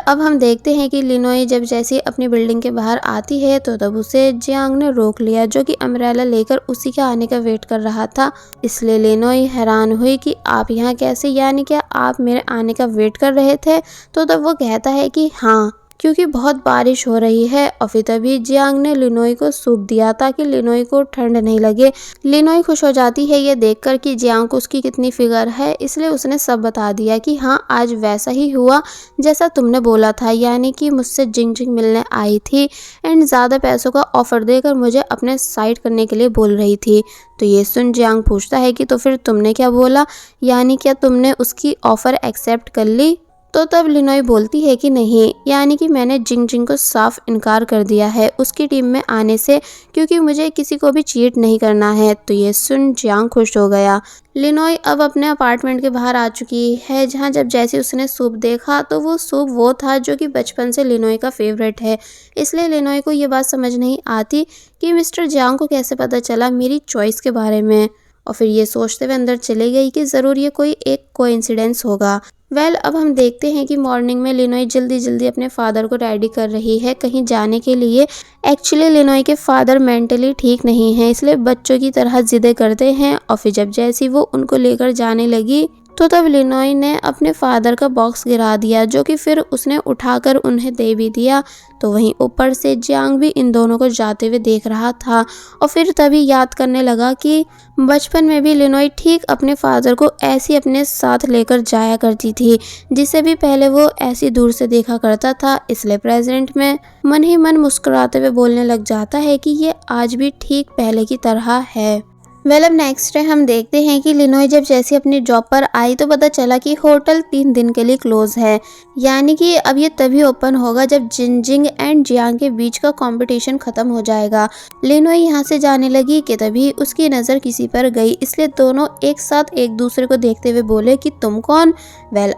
अब हम देखते हैं कि लिनोई जब जैसे अपनी बिल्डिंग के बाहर आती है तो तब उसे जियांग ने रोक लिया, जो कि अम्ब्रेला लेकर उसी के आने का वेट कर रहा था। इसलिए लिनोई हैरान हुई कि आप यहाँ कैसे, यानी क्या आप मेरे आने का वेट कर रहे थे? तो तब वो कहता है कि हाँ, क्योंकि बहुत बारिश हो रही है। और फिर तभी जियांग ने लिनोई को सूप दिया ताकि लिनोई को ठंड नहीं लगे। लिनोई खुश हो जाती है ये देखकर कि जियांग को उसकी कितनी फिक्र है, इसलिए उसने सब बता दिया कि हाँ, आज वैसा ही हुआ जैसा तुमने बोला था, यानी कि मुझसे जिंग जिंग मिलने आई थी एंड ज़्यादा पैसों का ऑफर देकर मुझे अपने साइड करने के लिए बोल रही थी। तो ये सुन जियांग पूछता है कि तो फिर तुमने क्या बोला, यानी क्या तुमने उसकी ऑफर एक्सेप्ट कर ली? तो तब लिनोई बोलती है कि नहीं, यानी कि मैंने जिंग जिंग को साफ इनकार कर दिया है उसकी टीम में आने से, क्योंकि मुझे किसी को भी चीट नहीं करना है। तो ये सुन जियांग खुश हो गया। लिनोई अब अपने अपार्टमेंट के बाहर आ चुकी है, जहां जब जैसे उसने सूप देखा तो वो सूप वो था जो कि बचपन से लिनोई का फेवरेट है। इसलिए लिनोई को ये बात समझ नहीं आती कि मिस्टर जियांग को कैसे पता चला मेरी चॉइस के बारे में, और फिर ये सोचते हुए अंदर चले गई कि ज़रूर ये कोई एक कोइंसिडेंस होगा। अब हम देखते हैं कि मॉर्निंग में लिनोई जल्दी अपने फादर को रेडी कर रही है कहीं जाने के लिए। एक्चुअली लिनोई के फादर मेंटली ठीक नहीं है, इसलिए बच्चों की तरह जिद्द करते हैं। और फिर जब जैसी वो उनको लेकर जाने लगी तो तब लिनोई ने अपने फादर का बॉक्स गिरा दिया, जो कि फिर उसने उठाकर उन्हें दे भी दिया। तो वहीं ऊपर से जियांग भी इन दोनों को जाते हुए देख रहा था, और फिर तभी याद करने लगा कि बचपन में भी लिनोई ठीक अपने फादर को ऐसी अपने साथ लेकर जाया करती थी, जिसे भी पहले वो ऐसी दूर से देखा करता था। इसलिए प्रेजेंट में मन ही मन मुस्कुराते हुए बोलने लग जाता है कि ये आज भी ठीक पहले की तरह है। अब नेक्स्ट डे हम देखते हैं कि लिनोई जब जैसे अपनी जॉब पर आई तो पता चला कि होटल 3 दिन के लिए क्लोज है, यानी कि अब ये तभी ओपन होगा जब जिंग जिंग एंड जियांग के बीच का कंपटीशन खत्म हो जाएगा। लिनोई यहाँ से जाने लगी कि तभी उसकी नज़र किसी पर गई, इसलिए दोनों एक साथ एक दूसरे को देखते हुए बोले कि तुम कौन?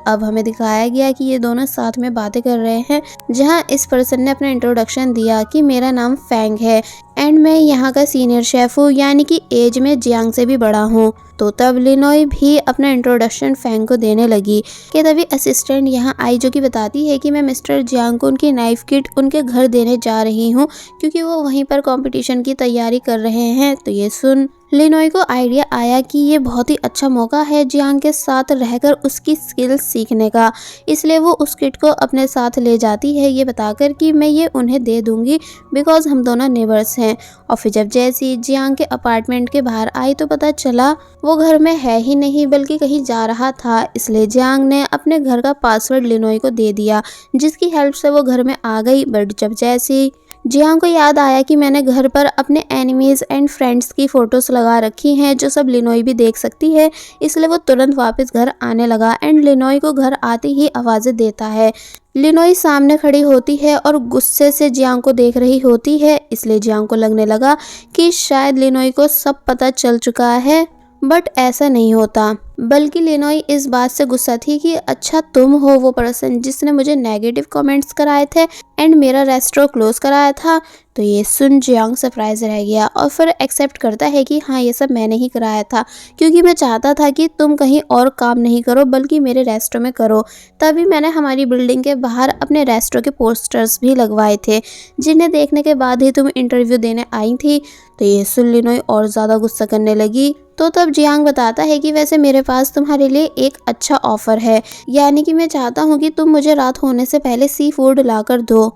अब हमें दिखाया गया कि ये दोनों साथ में बातें कर रहे हैं, जहाँ इस पर्सन ने अपना इंट्रोडक्शन दिया कि मेरा नाम फैंग है एंड मैं यहाँ का सीनियर शेफ हूँ, यानी कि एज में जियांग से भी बड़ा हूँ। तो तब लिनोई भी अपना इंट्रोडक्शन फैंग को देने लगी कि तभी असिस्टेंट यहाँ आई, जो कि बताती है कि मैं मिस्टर जियांग को उनकी नाइफ किट उनके घर देने जा रही हूँ, क्योंकि वो वहीं पर कंपटीशन की तैयारी कर रहे हैं। तो ये सुन लिनोई को आइडिया आया कि ये बहुत ही अच्छा मौका है जियांग के साथ रहकर उसकी स्किल्स सीखने का, इसलिए वो उस किट को अपने साथ ले जाती है ये बताकर कि मैं ये उन्हें दे दूंगी बिकॉज हम दोनों नेबर्स हैं। और फिर जब जैसी जियांग के अपार्टमेंट के बाहर आई तो पता चला वो घर में है ही नहीं बल्कि कहीं जा रहा था, इसलिए जियांग ने अपने घर का पासवर्ड लिनोई को दे दिया, जिसकी हेल्प से वो घर में आ गई। बट जब जैसी जियांग को याद आया कि मैंने घर पर अपने एनिमीज एंड फ्रेंड्स की फोटोज लगा रखी हैं जो सब लिनोई भी देख सकती है, इसलिए वो तुरंत वापस घर आने लगा एंड लिनोई को घर आते ही आवाज़ें देता है। लिनोई सामने खड़ी होती है और गुस्से से जियांग को देख रही होती है, इसलिए जियांग को लगने लगा कि शायद लिनोई को सब पता चल चुका है, बट ऐसा नहीं होता। बल्कि लिनोई इस बात से गुस्सा थी कि अच्छा तुम हो वो पर्सन जिसने मुझे नेगेटिव कमेंट्स कराए थे एंड मेरा रेस्टोरेंट क्लोज कराया था। तो ये सुन जियांग सरप्राइज रह गया और फिर एक्सेप्ट करता है कि हाँ ये सब मैंने ही कराया था, क्योंकि मैं चाहता था कि तुम कहीं और काम नहीं करो बल्कि मेरे रेस्टोरेंट में करो। तभी मैंने हमारी बिल्डिंग के बाहर अपने रेस्टोरेंट के पोस्टर्स भी लगवाए थे, जिन्हें देखने के बाद ही तुम इंटरव्यू देने आई थी। तो ये सुन लिनोई और ज़्यादा गुस्सा करने लगी। तो तब जियांग बताता है कि वैसे मेरे पास तुम्हारे लिए एक अच्छा ऑफर है, यानी कि मैं चाहता हूँ कि तुम मुझे रात होने से पहले सी फूड ला कर दो,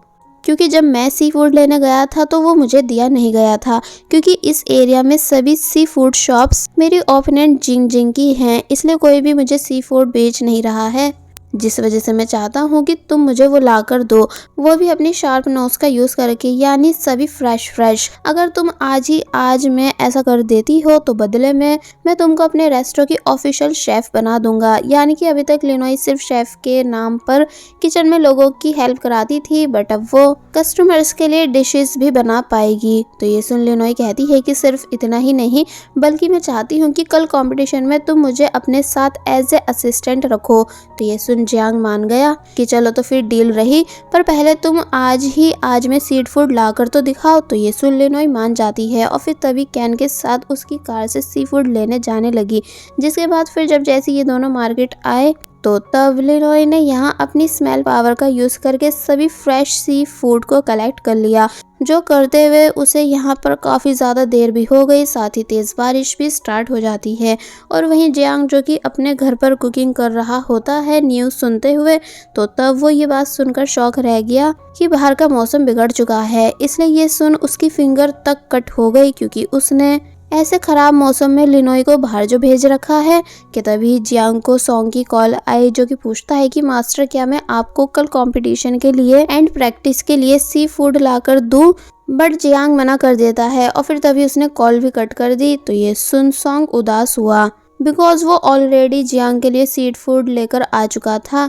क्योंकि जब मैं सी फूड लेने गया था तो वो मुझे दिया नहीं गया था, क्योंकि इस एरिया में सभी सी फूड शॉप्स मेरी ओपोनेंट जिंग जिंग की हैं, इसलिए कोई भी मुझे सी फूड बेच नहीं रहा है, जिस वजह से मैं चाहता हूँ कि तुम मुझे वो ला कर दो, वो भी अपनी शार्प नोज का यूज करके, यानी सभी फ्रेश फ्रेश। अगर तुम आज मैं ऐसा कर देती हो तो बदले में मैं तुमको अपने रेस्टोरेंट की ऑफिशियल शेफ बना दूंगा। यानी कि अभी तक लिनोई सिर्फ शेफ के नाम पर किचन में लोगों की हेल्प कराती थी, बट अब वो कस्टमर्स के लिए डिशेस भी बना पाएगी। तो ये सुन लिनोई कहती है कि सिर्फ इतना ही नहीं, बल्कि मैं चाहती हूँ कि कल कंपटीशन में तुम मुझे अपने साथ एज ए असिस्टेंट रखो। तो ये सुन जियांग मान गया कि चलो तो फिर डील रही, पर पहले तुम आज में सीड फूड ला कर तो दिखाओ। तो ये सुन लिनोई मान जाती है और फिर तभी कैन के साथ उसकी कार से सी फूड लेने जाने लगी। जिसके बाद फिर जब जैसे ये दोनों मार्केट आए तो तब लिनोई ने यहाँ अपनी स्मेल पावर का यूज करके सभी फ्रेश सी फूड को कलेक्ट कर लिया, जो करते हुए उसे यहाँ पर काफ़ी ज़्यादा देर भी हो गई, साथ ही तेज़ बारिश भी स्टार्ट हो जाती है। और वहीं जियांग जो कि अपने घर पर कुकिंग कर रहा होता है न्यूज़ सुनते हुए, तो तब वो ये बात सुनकर शॉक रह गया कि बाहर का मौसम बिगड़ चुका है। इसलिए ये सुन उसकी फिंगर तक कट हो गई, क्योंकि उसने ऐसे खराब मौसम में लिनोई को बाहर जो भेज रखा है। कि तभी जियांग को सॉन्ग की कॉल आई, जो कि पूछता है कि मास्टर क्या मैं आपको कल कंपटीशन के लिए एंड प्रैक्टिस के लिए सी फूड लाकर दूं। बट जियांग मना कर देता है और फिर तभी उसने कॉल भी कट कर दी। तो ये सुन सॉन्ग उदास हुआ, बिकॉज वो ऑलरेडी जियांग के लिए सीड फूड लेकर आ चुका था।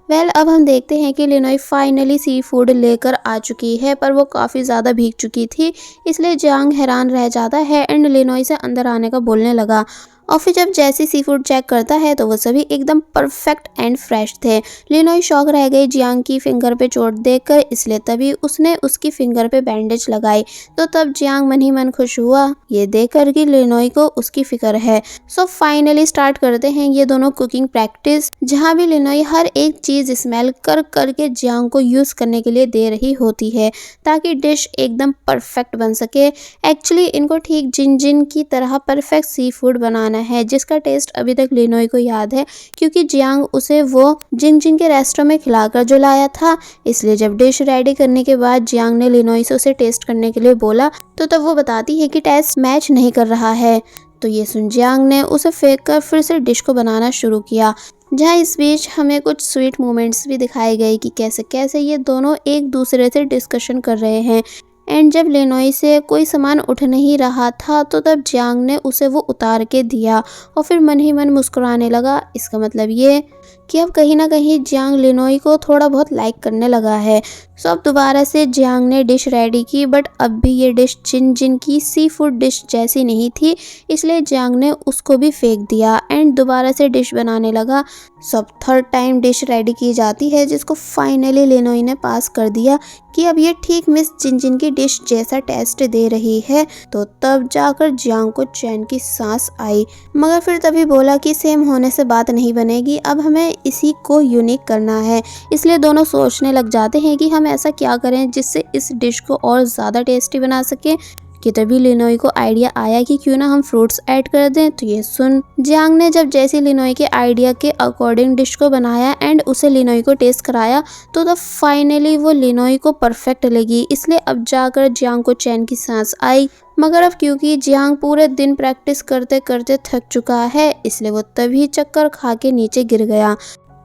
अब हम देखते हैं कि लिनोई फाइनली सी फूड लेकर आ चुकी है, पर वो काफ़ी ज़्यादा भीग चुकी थी, इसलिए जियांग हैरान रह जाता है एंड लिनोई से अंदर आने का बोलने लगा। और फिर जब जैसे सी फूड चेक करता है तो वो सभी एकदम परफेक्ट एंड फ्रेश थे। लिनोई शॉक रह गई जियांग की फिंगर पे चोट देखकर, इसलिए तभी उसने उसकी फिंगर पे बैंडेज लगाई। तो तब जियांग मन ही मन खुश हुआ ये देखकर कि लिनोई को उसकी फिक्र है। सो फाइनली स्टार्ट करते हैं ये दोनों कुकिंग प्रैक्टिस, जहाँ भी लिनोई हर एक चीज स्मेल कर करके जियांग को यूज करने के लिए दे रही होती है, ताकि डिश एकदम परफेक्ट बन सके। एक्चुअली इनको ठीक जिन जिन की तरह परफेक्ट सी फूड बनाना है, जिसका टेस्ट अभी तक लिनोई को याद है, क्योंकि जियांग उसे वो जिंग जिंग के रेस्टोरेंट में खिलाकर जो लाया था। इसलिए जब डिश रेडी करने के बाद जियांग ने लिनोई से उसे टेस्ट करने के लिए बोला, तो तब वो बताती है कि टेस्ट मैच नहीं कर रहा है। तो ये सुन जियांग ने उसे फेंक कर फिर से डिश को बनाना शुरू किया, जहाँ इस बीच हमें कुछ स्वीट मोमेंट्स भी दिखाए गए कि कैसे कैसे ये दोनों एक दूसरे से डिस्कशन कर रहे हैं। एंड जब लिनोई से कोई सामान उठ नहीं रहा था तो तब जियांग ने उसे वो उतार के दिया और फिर मन ही मन मुस्कुराने लगा। इसका मतलब ये कि अब कहीं ना कहीं जियांग लिनोई को थोड़ा बहुत लाइक करने लगा है। सो अब दोबारा से जियांग ने डिश रेडी की, बट अब भी ये डिश जिन जिन की सी फूड डिश जैसी नहीं थी, इसलिए जियांग ने उसको भी फेंक दिया एंड दोबारा से डिश बनाने लगा। सब थर्ड टाइम डिश रेडी की जाती है, जिसको फाइनली लिनोई ने पास कर दिया कि अब ये ठीक मिस जिन जिन की डिश जैसा टेस्ट दे रही है। तो तब जाकर जियांग को चैन की सांस आई, मगर फिर तभी बोला कि सेम होने से बात नहीं बनेगी, अब हमें इसी को यूनिक करना है। इसलिए दोनों सोचने लग जाते हैं कि हम ऐसा क्या करें जिससे इस डिश को और ज़्यादा टेस्टी बना सके। कि तभी लिनोई को आइडिया आया कि क्यों ना हम फ्रूट्स ऐड कर दें। तो ये सुन जियांग ने जब जैसे लिनोई के आइडिया के अकॉर्डिंग डिश को बनाया एंड उसे लिनोई को टेस्ट कराया, तो तब फाइनली वो लिनोई को परफेक्ट लगी। इसलिए अब जाकर जियांग को चैन की सांस आई। मगर अब क्योंकि जियांग पूरे दिन प्रैक्टिस करते करते थक चुका है, इसलिए वो तभी चक्कर खा के नीचे गिर गया।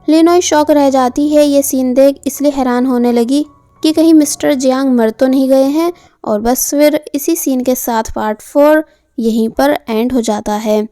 लिनोई शॉक रह जाती है ये सीन देख, इसलिए हैरान होने लगी कि कहीं मिस्टर जियांग मर तो नहीं गए हैं। और बस फिर इसी सीन के साथ पार्ट 4 यहीं पर एंड हो जाता है।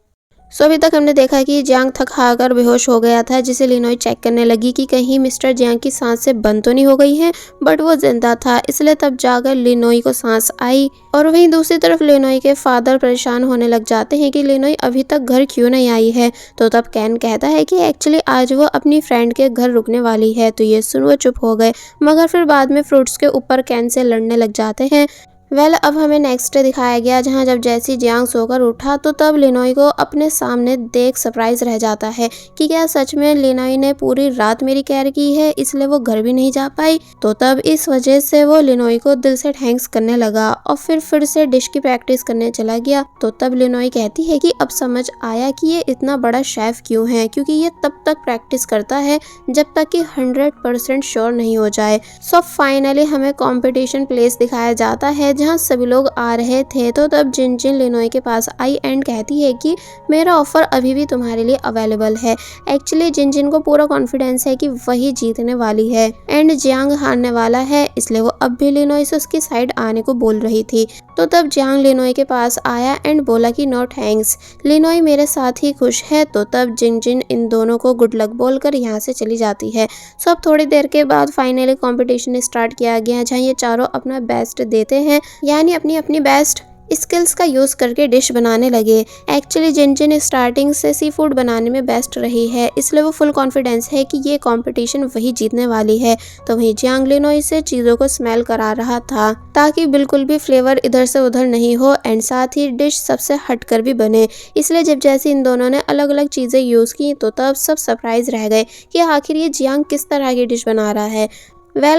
सो अभी तक हमने देखा कि जियांग थक हार बेहोश हो गया था, जिसे लिनोई चेक करने लगी कि कहीं मिस्टर जियांग की सांस से बंद तो नहीं हो गई है, बट वो जिंदा था। इसलिए तब जाकर लिनोई को सांस आई। और वहीं दूसरी तरफ लिनोई के फादर परेशान होने लग जाते हैं कि लिनोई अभी तक घर क्यों नहीं आई है। तो तब कैन कहता है कि एक्चुअली आज वो अपनी फ्रेंड के घर रुकने वाली है। तो ये सुन वो चुप हो गए, मगर फिर बाद में फ्रूट्स के ऊपर कैन से लड़ने लग जाते हैं। अब हमें नेक्स्ट डे दिखाया गया जहां जब जैसी जियांग सोकर उठा तो तब लिनोई को अपने सामने देख सरप्राइज रह जाता है कि क्या सच में लिनोई ने पूरी रात मेरी केयर की है, इसलिए वो घर भी नहीं जा पाई। तो तब इस वजह से वो लिनोई को दिल से थैंक्स करने लगा और फिर से डिश की प्रैक्टिस करने चला गया। तो तब लिनोई कहती है कि अब समझ आया कि ये इतना बड़ा शेफ क्यों है, क्योंकि ये तब तक प्रैक्टिस करता है जब तक कि 100% श्योर नहीं हो जाए। सो फाइनली हमें कंपटीशन प्लेस दिखाया जाता है जहां सभी लोग आ रहे थे। तो तब जिनजिन लिनोई के पास आई एंड कहती है कि मेरा ऑफर अभी भी तुम्हारे लिए अवेलेबल है। एक्चुअली जिनजिन को पूरा कॉन्फिडेंस है कि वही जीतने वाली है एंड जियांग हारने वाला है, इसलिए वो अब भी लिनोई से उसकी साइड आने को बोल रही थी। तो तब जियांग लिनोई के पास आया एंड बोला कि नो थैंक्स, लिनोई मेरे साथ ही खुश है। तो तब जिनजिन इन दोनों को गुड लक बोलकर यहाँ से चली जाती है। सो अब थोड़ी देर के बाद फाइनली कंपटीशन स्टार्ट किया गया जहाँ ये चारों अपना बेस्ट देते हैं, यानी अपनी अपनी बेस्ट स्किल्स का यूज करके डिश बनाने लगे। एक्चुअली जिनजिन स्टार्टिंग से सी फूड बनाने में बेस्ट रही है, इसलिए वो फुल कॉन्फिडेंस है कि ये कंपटीशन वही जीतने वाली है। तो वहीं जियांग लिनोई से चीज़ों को स्मेल करा रहा था ताकि बिल्कुल भी फ्लेवर इधर से उधर नहीं हो एंड साथ ही डिश सबसे हटकर भी बने। इसलिए जब जैसे इन दोनों ने अलग अलग चीज़ें यूज़ की तो तब सब सरप्राइज रह गए कि आखिर ये जियांग किस तरह की डिश बना रहा है।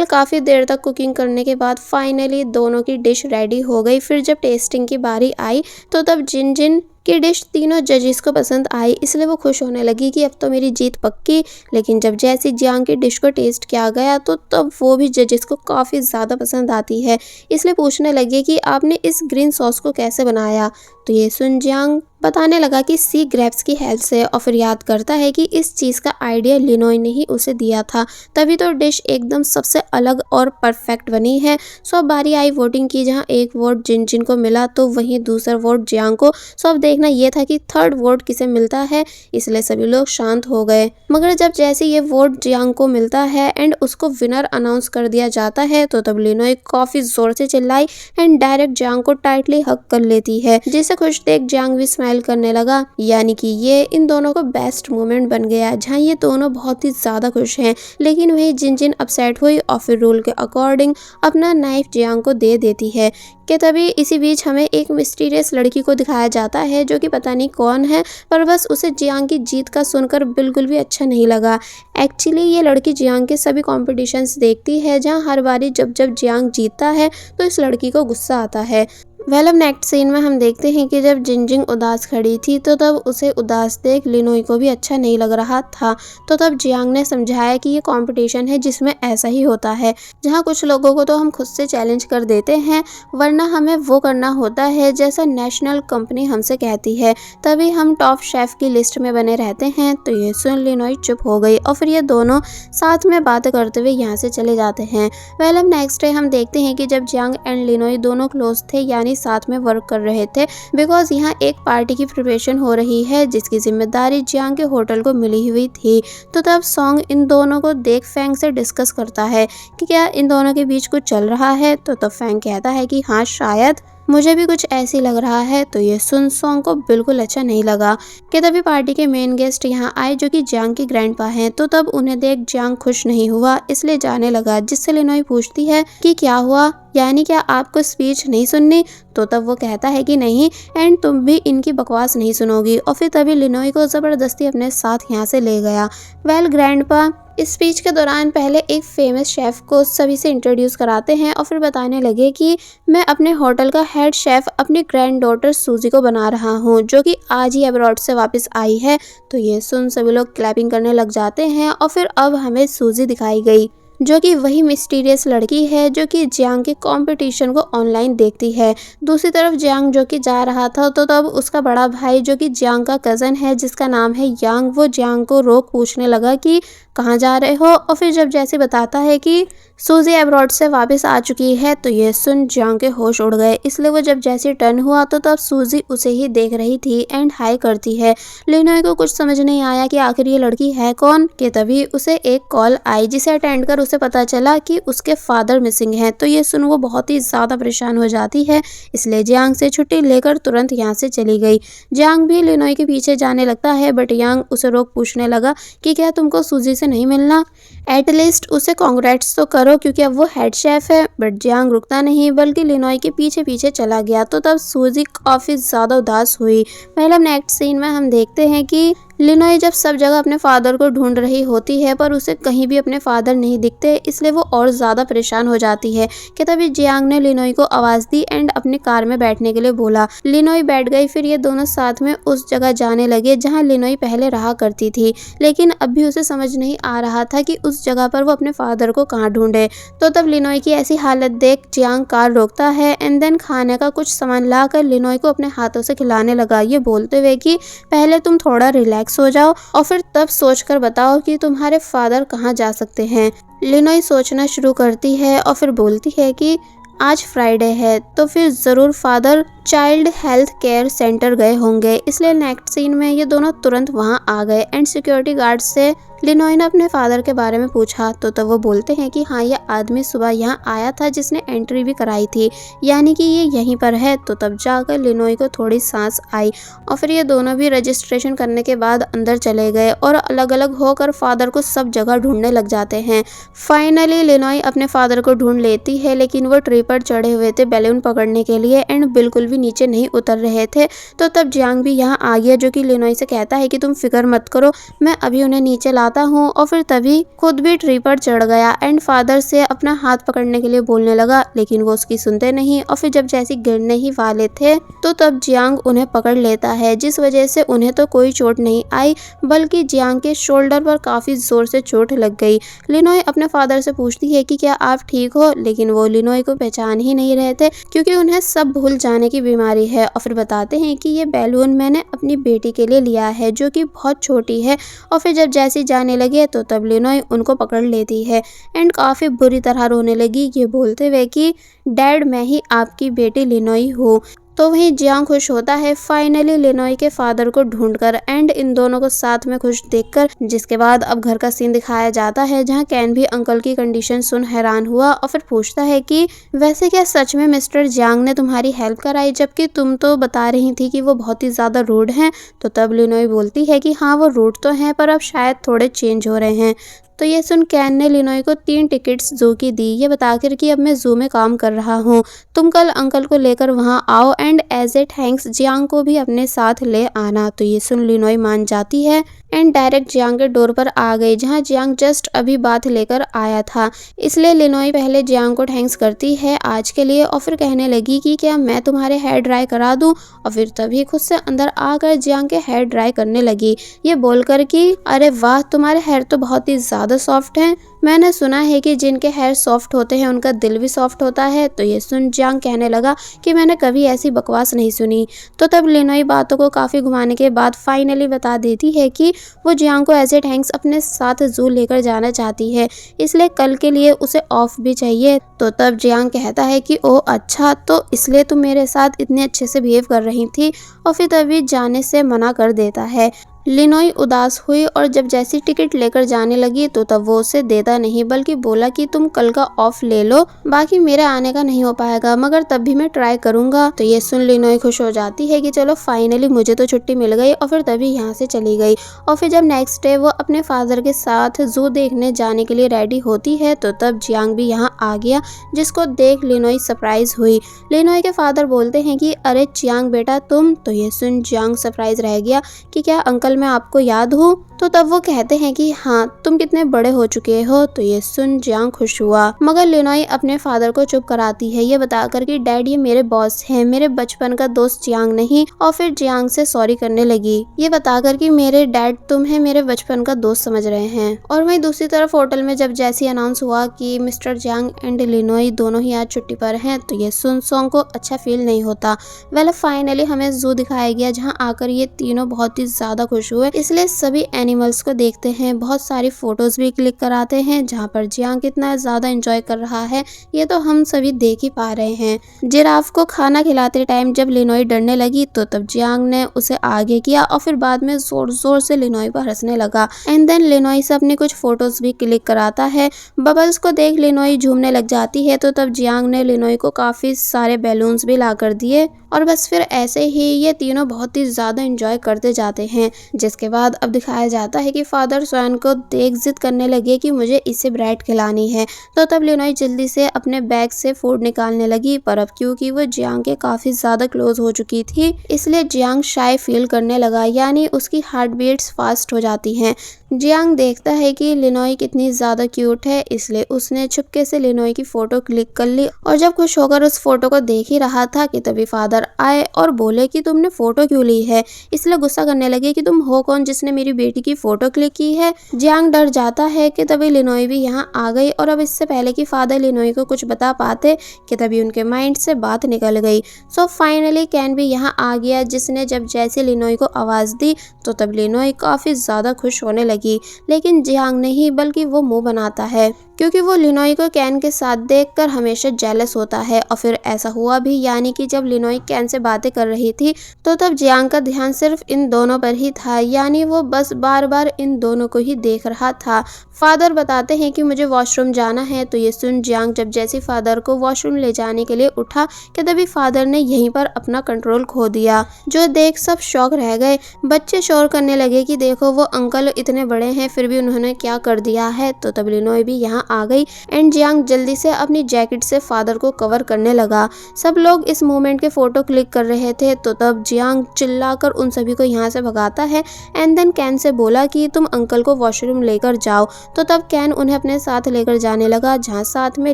काफ़ी देर तक कुकिंग करने के बाद फाइनली दोनों की डिश रेडी हो गई। फिर जब टेस्टिंग की बारी आई तो तब जिनजिन की डिश तीनों जजेस को पसंद आई, इसलिए वो खुश होने लगी कि अब तो मेरी जीत पक्की। लेकिन जब जैसी जियांग की डिश को टेस्ट किया गया तो तब वो भी जजेस को काफ़ी ज़्यादा पसंद आती है, इसलिए पूछने लगे कि आपने इस ग्रीन सॉस को कैसे बनाया। तो ये सुन जियांग बताने लगा कि सी ग्रेप्स की हेल्प से, और फिर याद करता है कि इस चीज़ का आइडिया लिनोई ने ही उसे दिया था, तभी तो डिश एकदम सबसे अलग और परफेक्ट बनी है। सो अब बारी आई वोटिंग की जहां एक वोट जिनजिन को मिला तो वहीं दूसरा वोट जियांग को। सो अब देखना ये था कि थर्ड वोट किसे मिलता है, इसलिए सभी लोग शांत हो गए। मगर जब जैसे ये वोट जियांग को मिलता है एंड उसको विनर अनाउंस कर दिया जाता है तो तब लिनोई काफ़ी जोर से चिल्लाई एंड डायरेक्ट जियांग को टाइटली हग कर लेती है, जिसे खुश देख जियांग भी स्माइल करने लगा। यानी कि ये इन दोनों को बेस्ट मोमेंट बन गया जहां ये दोनों बहुत ही ज़्यादा खुश हैं। लेकिन वही जिनजिन अपसेट हुई और फिर रूल के अकॉर्डिंग अपना नाइफ जियांग को दे देती है। कि तभी इसी बीच हमें एक मिस्टीरियस लड़की को दिखाया जाता है जो कि पता नहीं कौन है, पर बस उसे जियांग की जीत का सुनकर बिल्कुल भी अच्छा नहीं लगा। एक्चुअली ये लड़की जियांग के सभी कॉम्पिटिशन्स देखती है जहां हर बारी जब जब जियांग जीतता है तो इस लड़की को गुस्सा आता है। अब नेक्स्ट सीन में हम देखते हैं कि जब जिनजिन उदास खड़ी थी तो तब उसे उदास देख लिनोई को भी अच्छा नहीं लग रहा था। तो तब जियांग ने समझाया कि ये कंपटीशन है जिसमें ऐसा ही होता है, जहाँ कुछ लोगों को तो हम खुद से चैलेंज कर देते हैं, वरना हमें वो करना होता है जैसा नेशनल कंपनी हमसे कहती है, तभी हम टॉप शेफ की लिस्ट में बने रहते हैं। तो ये सुन लिनोई चुप हो गई और फिर ये दोनों साथ में बातें करते हुए यहाँ से चले जाते हैं। अब नेक्स्ट डे हम देखते हैं कि जब जियांग एंड लिनोई दोनों क्लोज थे, यानी साथ में वर्क कर रहे थे, बिकॉज यहाँ एक पार्टी की प्रिपरेशन हो रही है जिसकी जिम्मेदारी जियांग के होटल को मिली हुई थी। तो तब सॉन्ग इन दोनों को देख फैंग से डिस्कस करता है कि क्या इन दोनों के बीच कुछ चल रहा है। तो तब फैंग कहता है कि हाँ शायद, मुझे भी कुछ ऐसी लग रहा है। तो ये सुन सॉन्ग को बिल्कुल अच्छा नहीं लगा। कि तभी पार्टी के मेन गेस्ट यहाँ आए जो कि जियांग के ग्रैंडपा हैं। तो तब उन्हें देख जियांग खुश नहीं हुआ, इसलिए जाने लगा, जिससे लिनोई पूछती है कि क्या हुआ, यानी क्या आपको स्पीच नहीं सुननी। तो तब वो कहता है कि नहीं एंड तुम भी इनकी बकवास नहीं सुनोगी, और फिर तभी लिनोई को ज़बरदस्ती अपने साथ यहाँ से ले गया। ग्रैंडपा इस स्पीच के दौरान पहले एक फेमस शेफ को सभी से इंट्रोड्यूस कराते हैं और फिर बताने लगे कि मैं अपने होटल का हेड शेफ अपनी ग्रैंड डॉटर सूजी को बना रहा हूँ, जो कि आज ही अब्रॉड से वापस आई है। तो ये सुन सभी लोग क्लैपिंग करने लग जाते हैं और फिर अब हमें सूजी दिखाई गई, जो कि वही मिस्टीरियस लड़की है जो कि जियांग के कंपटीशन को ऑनलाइन देखती है। दूसरी तरफ जियांग जो कि जा रहा था तो तब उसका बड़ा भाई जो कि जियांग का कज़न है जिसका नाम है यांग, वो जियांग को रोक पूछने लगा कि कहाँ जा रहे हो, और फिर जब जैसे बताता है कि सूजी अब्रॉड से वापस आ चुकी है तो ये सुन जियांग के होश उड़ गए, इसलिए वो जब जैसे टर्न हुआ तो तब सूजी उसे ही देख रही थी एंड हाई करती है। लिनोई को कुछ समझ नहीं आया कि आखिर ये लड़की है कौन। कि तभी उसे एक कॉल आई जिसे अटेंड कर उसे पता चला कि उसके फादर मिसिंग हैं। तो ये सुन वो बहुत ही ज़्यादा परेशान हो जाती है, इसलिए जियांग से छुट्टी लेकर तुरंत यहाँ से चली गई। जियांग भी लिनोई के पीछे जाने लगता है, बट यांग उसे रोक पूछने लगा कि क्या तुमको सूजी से नहीं मिलना। एटलीस्ट उसे कॉन्ग्रेट्स तो करो क्योंकि अब वो हेड शेफ है। बट जियांग रुकता नहीं बल्कि लिनोई के पीछे पीछे चला गया। तो तब सूजी काफी ज्यादा उदास हुई। पहले नेक्स्ट सीन में हम देखते हैं कि लिनोई जब सब जगह अपने फादर को ढूंढ रही होती है पर उसे कहीं भी अपने फादर नहीं दिखते, इसलिए वो और ज्यादा परेशान हो जाती है कि तभी जियांग ने लिनोई को आवाज दी एंड अपनी कार में बैठने के लिए बोला। लिनोई बैठ गई। फिर ये दोनों साथ में उस जगह जाने लगे जहाँ लिनोई पहले रहा करती थी, लेकिन अब भी उसे समझ नहीं आ रहा था कि उस जगह पर वो अपने फादर को कहाँ ढूंढे। तो तब लिनोई की ऐसी हालत देख जियांग कार रोकता है एंड देन खाने का कुछ सामान लाकर लिनोई को अपने हाथों से खिलाने लगा, ये बोलते हुए कि पहले तुम थोड़ा रिलैक्स हो जाओ और फिर तब सोचकर बताओ कि तुम्हारे फादर कहाँ जा सकते हैं। लिनोई सोचना शुरू करती है और फिर बोलती है कि आज फ्राइडे है तो फिर ज़रूर father child health care centre गए होंगे। इसलिए नेक्स्ट सीन में ये दोनों तुरंत वहां आ गए एंड सिक्योरिटी गार्ड से लिनोई ने अपने फादर के बारे में पूछा। तो तब वो बोलते हैं कि हाँ, ये आदमी सुबह यहाँ आया था जिसने एंट्री भी कराई थी, यानी कि ये यहीं पर है। तो तब जाकर लिनोई को थोड़ी सांस आई और फिर ये दोनों भी रजिस्ट्रेशन करने के बाद अंदर चले गए और अलग अलग होकर फादर को सब जगह ढूंढने लग जाते हैं। फाइनली लिनोई अपने फादर को ढूंढ लेती है, लेकिन वो ट्री पर चढ़े हुए थे बैलून पकड़ने के लिए एंड बिल्कुल भी नीचे नहीं उतर रहे थे। तो तब जियांग भी यहाँ आ गया जो कि लिनोई से कहता है कि तुम फिक्र मत करो, मैं अभी उन्हें नीचे लाता हूँ। और फिर तभी खुद भी ट्री पर चढ़ गया एंड फादर से अपना हाथ पकड़ने के लिए बोलने लगा, लेकिन वो उसकी सुनते नहीं। और फिर जब जैसे गिरने ही वाले थे तो तब जियांग उन्हें पकड़ लेता है, जिस वजह से उन्हें तो कोई चोट नहीं आई बल्कि जियांग के शोल्डर पर काफी जोर से चोट लग गई। लिनोई अपने फादर से पूछती है कि क्या आप ठीक हो, लेकिन वो लिनोई को पहचान ही नहीं रहे थे क्योंकि उन्हें सब भूल जाने की बीमारी है। और फिर बताते हैं कि ये बैलून मैंने अपनी बेटी के लिए लिया है जो कि बहुत छोटी है। और फिर जब जैसे जाने लगे तो तब लिनोई उनको पकड़ लेती है एंड काफी बुरी तरह रोने लगी, ये बोलते हुए कि डैड, मैं ही आपकी बेटी लिनोई हूँ। तो वहीं जियांग खुश होता है फाइनली लिनोई के फादर को ढूंढकर एंड इन दोनों को साथ में खुश देखकर। जिसके बाद अब घर का सीन दिखाया जाता है जहां कैन भी अंकल की कंडीशन सुन हैरान हुआ और फिर पूछता है कि वैसे क्या सच में मिस्टर जियांग ने तुम्हारी हेल्प कराई, जबकि तुम तो बता रही थी कि वो बहुत ही ज्यादा रूड हैं। तो तब लिनोई बोलती है कि हाँ, वो रूड तो हैं पर अब शायद थोड़े चेंज हो रहे हैं। तो ये सुन कैन ने लिनोई को 3 टिकट्स जू की दी, ये बताकर कि अब मैं जू में काम कर रहा हूँ, तुम कल अंकल को लेकर वहाँ आओ and as a thanks Jiang को भी अपने साथ ले आना। तो ये सुन लिनोई मान जाती है एंड डायरेक्ट जियांग के डोर पर आ गई जहाँ जियांग जस्ट अभी बात लेकर आया था। इसलिए लिनोई पहले जियांग को थैंक्स करती है आज के लिए और फिर कहने लगी कि क्या मैं तुम्हारे हेयर ड्राई करा दूं। और फिर तभी खुद से अंदर आकर जियांग के हेयर ड्राई करने लगी, ये बोलकर कि अरे वाह, तुम्हारे हेयर तो बहुत ही ज्यादा सॉफ्ट हैं। मैंने सुना है कि जिनके हेयर सॉफ्ट होते हैं उनका दिल भी सॉफ्ट होता है। तो ये सुन जियांग कहने लगा कि मैंने कभी ऐसी बकवास नहीं सुनी। तो तब लिनोई बातों को काफ़ी घुमाने के बाद फाइनली बता देती है कि वो जियांग को एज ए थैंक्स अपने साथ जू लेकर जाना चाहती है, इसलिए कल के लिए उसे ऑफ भी चाहिए। तो तब जियांग कहता है कि ओ अच्छा, तो इसलिए तुम मेरे साथ इतने अच्छे से बिहेव कर रही थी। और फिर तभी जाने से मना कर देता है। लिनोई उदास हुई और जब जैसी टिकट लेकर जाने लगी तो तब वो उसे देता नहीं बल्कि बोला कि तुम कल का ऑफ ले लो, बाकी मेरे आने का नहीं हो पाएगा, मगर तब भी मैं ट्राई करूंगा। तो ये सुन लिनोई खुश हो जाती है कि चलो फाइनली मुझे तो छुट्टी मिल गई और फिर तभी यहाँ से चली गई। और फिर जब नेक्स्ट डे वो अपने फादर के साथ जू देखने जाने के लिए रेडी होती है तो तब जियांग भी यहाँ आ गया, जिसको देख लिनोई सरप्राइज हुई। लिनोई के फादर बोलते हैं कि अरे जियांग बेटा तुम। तो ये सुन जियांग सरप्राइज रह गया कि क्या अंकल मैं आपको याद हूँ। तो तब वो कहते हैं कि हाँ, तुम कितने बड़े हो चुके हो। तो ये सुन जियांग खुश हुआ, मगर लिनोई अपने फादर को चुप कराती है, ये बताकर कि डैड ये मेरे बॉस हैं, मेरे बचपन का दोस्त जियांग नहीं। और फिर जियांग से सॉरी करने लगी, ये बताकर कि मेरे डैड तुम्हें मेरे बचपन का दोस्त समझ रहे हैं। और वहीं दूसरी तरफ होटल में जब जैसी अनाउंस हुआ कि मिस्टर जियांग एंड लिनोई दोनों ही आज छुट्टी पर हैं तो ये सुन सॉन्ग को अच्छा फील नहीं होता। वेल फाइनली हमें जू दिखाया गया जहाँ आकर ये तीनों बहुत ही ज्यादा खुश हुए, इसलिए सभी एनिमल्स को देखते हैं, बहुत सारी फोटोज भी क्लिक कराते हैं जहाँ पर जियांग कितना ज्यादा एंजॉय कर रहा है ये तो हम सभी देख ही पा रहे हैं। जिराफ को खाना खिलाते टाइम जब लिनोई डरने लगी तो तब जियांग ने उसे आगे किया और फिर बाद में जोर जोर से लिनोई पर हंसने लगा एंड देन लिनोई से अपनी कुछ फोटोज भी क्लिक कराता है। बबल्स को देख लिनोई झूमने लग जाती है। तो तब जियांग ने लिनोई को काफी सारे बैलून्स भी ला कर दिए और बस फिर ऐसे ही ये तीनों बहुत ही ज़्यादा इंजॉय करते जाते हैं। जिसके बाद अब दिखाया जाता है कि फादर स्वयं को देख जिद करने लगे कि मुझे इसे ब्रेड खिलानी है। तो तब लिनोई जल्दी से अपने बैग से फूड निकालने लगी, पर अब क्योंकि वो जियांग के काफ़ी ज़्यादा क्लोज हो चुकी थी, इसलिए जियांग शाय फील करने लगा, यानी उसकी हार्ट बीट्स फास्ट हो जाती हैं। जियांग देखता है कि लिनोई कितनी ज़्यादा क्यूट है, इसलिए उसने छुपके से लिनोई की फ़ोटो क्लिक कर ली और जब खुश होकर उस फोटो को देख ही रहा था कि तभी फादर आए और बोले कि तुमने फ़ोटो क्यों ली है। इसलिए गुस्सा करने लगे कि तुम हो कौन जिसने मेरी बेटी की फ़ोटो क्लिक की है। जियांग डर जाता है कि तभी लिनोई भी यहाँ आ गई और अब इससे पहले कि फादर लिनोई को कुछ बता पाते कि तभी उनके माइंड से बात निकल गई। सो फाइनली कैन भी यहाँ आ गया, जिसने जब जैसे लिनोई को आवाज़ दी तो तब लिनोई काफ़ी ज़्यादा खुश होने लगी, लेकिन जियांग नहीं बल्कि वो मुंह बनाता है क्योंकि वो लिनोई को कैन के साथ देखकर हमेशा जेलस होता है। और फिर ऐसा हुआ भी, यानी कि जब लिनोई कैन से बातें कर रही थी तो तब जियांग का ध्यान सिर्फ इन दोनों पर ही था, यानी वो बस बार बार इन दोनों को ही देख रहा था। फादर बताते हैं कि मुझे वॉशरूम जाना है, तो ये सुन जियांग जब जैसे फादर को वॉशरूम ले जाने के लिए उठा कि तभी फादर ने यहीं पर अपना कंट्रोल खो दिया, जो देख सब शॉक रह गए। बच्चे शोर करने लगे कि देखो वो अंकल इतने बड़े हैं फिर भी उन्होंने क्या कर दिया है। तो तब लिनोई भी यहाँ आ गई एंड जियांग जल्दी से अपनी जैकेट से फादर को कवर करने लगा। सब लोग इस मोमेंट के फोटो क्लिक कर रहे थे, तो तब जियांग चिल्लाकर उन सभी को यहाँ से भगाता है एंड देन कैन से बोला कि तुम अंकल को वॉशरूम लेकर जाओ। तो तब कैन उन्हें अपने साथ लेकर जाने लगा, जहाँ साथ में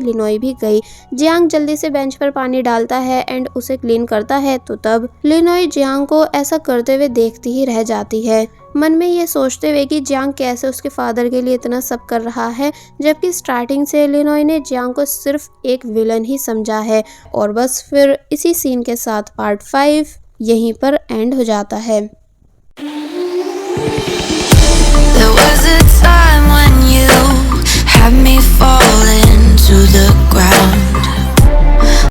लिनोई भी गई। जियांग जल्दी से बेंच पर पानी डालता है एंड उसे क्लीन करता है, तो तब लिनोई जियांग को ऐसा करते हुए देखती ही रह जाती है, मन में ये सोचते हुए कि जियांग कैसे उसके फादर के लिए इतना सब कर रहा है, जबकि स्टार्टिंग से लिनोई ने जियांग को सिर्फ एक विलन ही समझा है। और बस फिर इसी सीन के साथ पार्ट 5 यहीं पर एंड हो जाता है।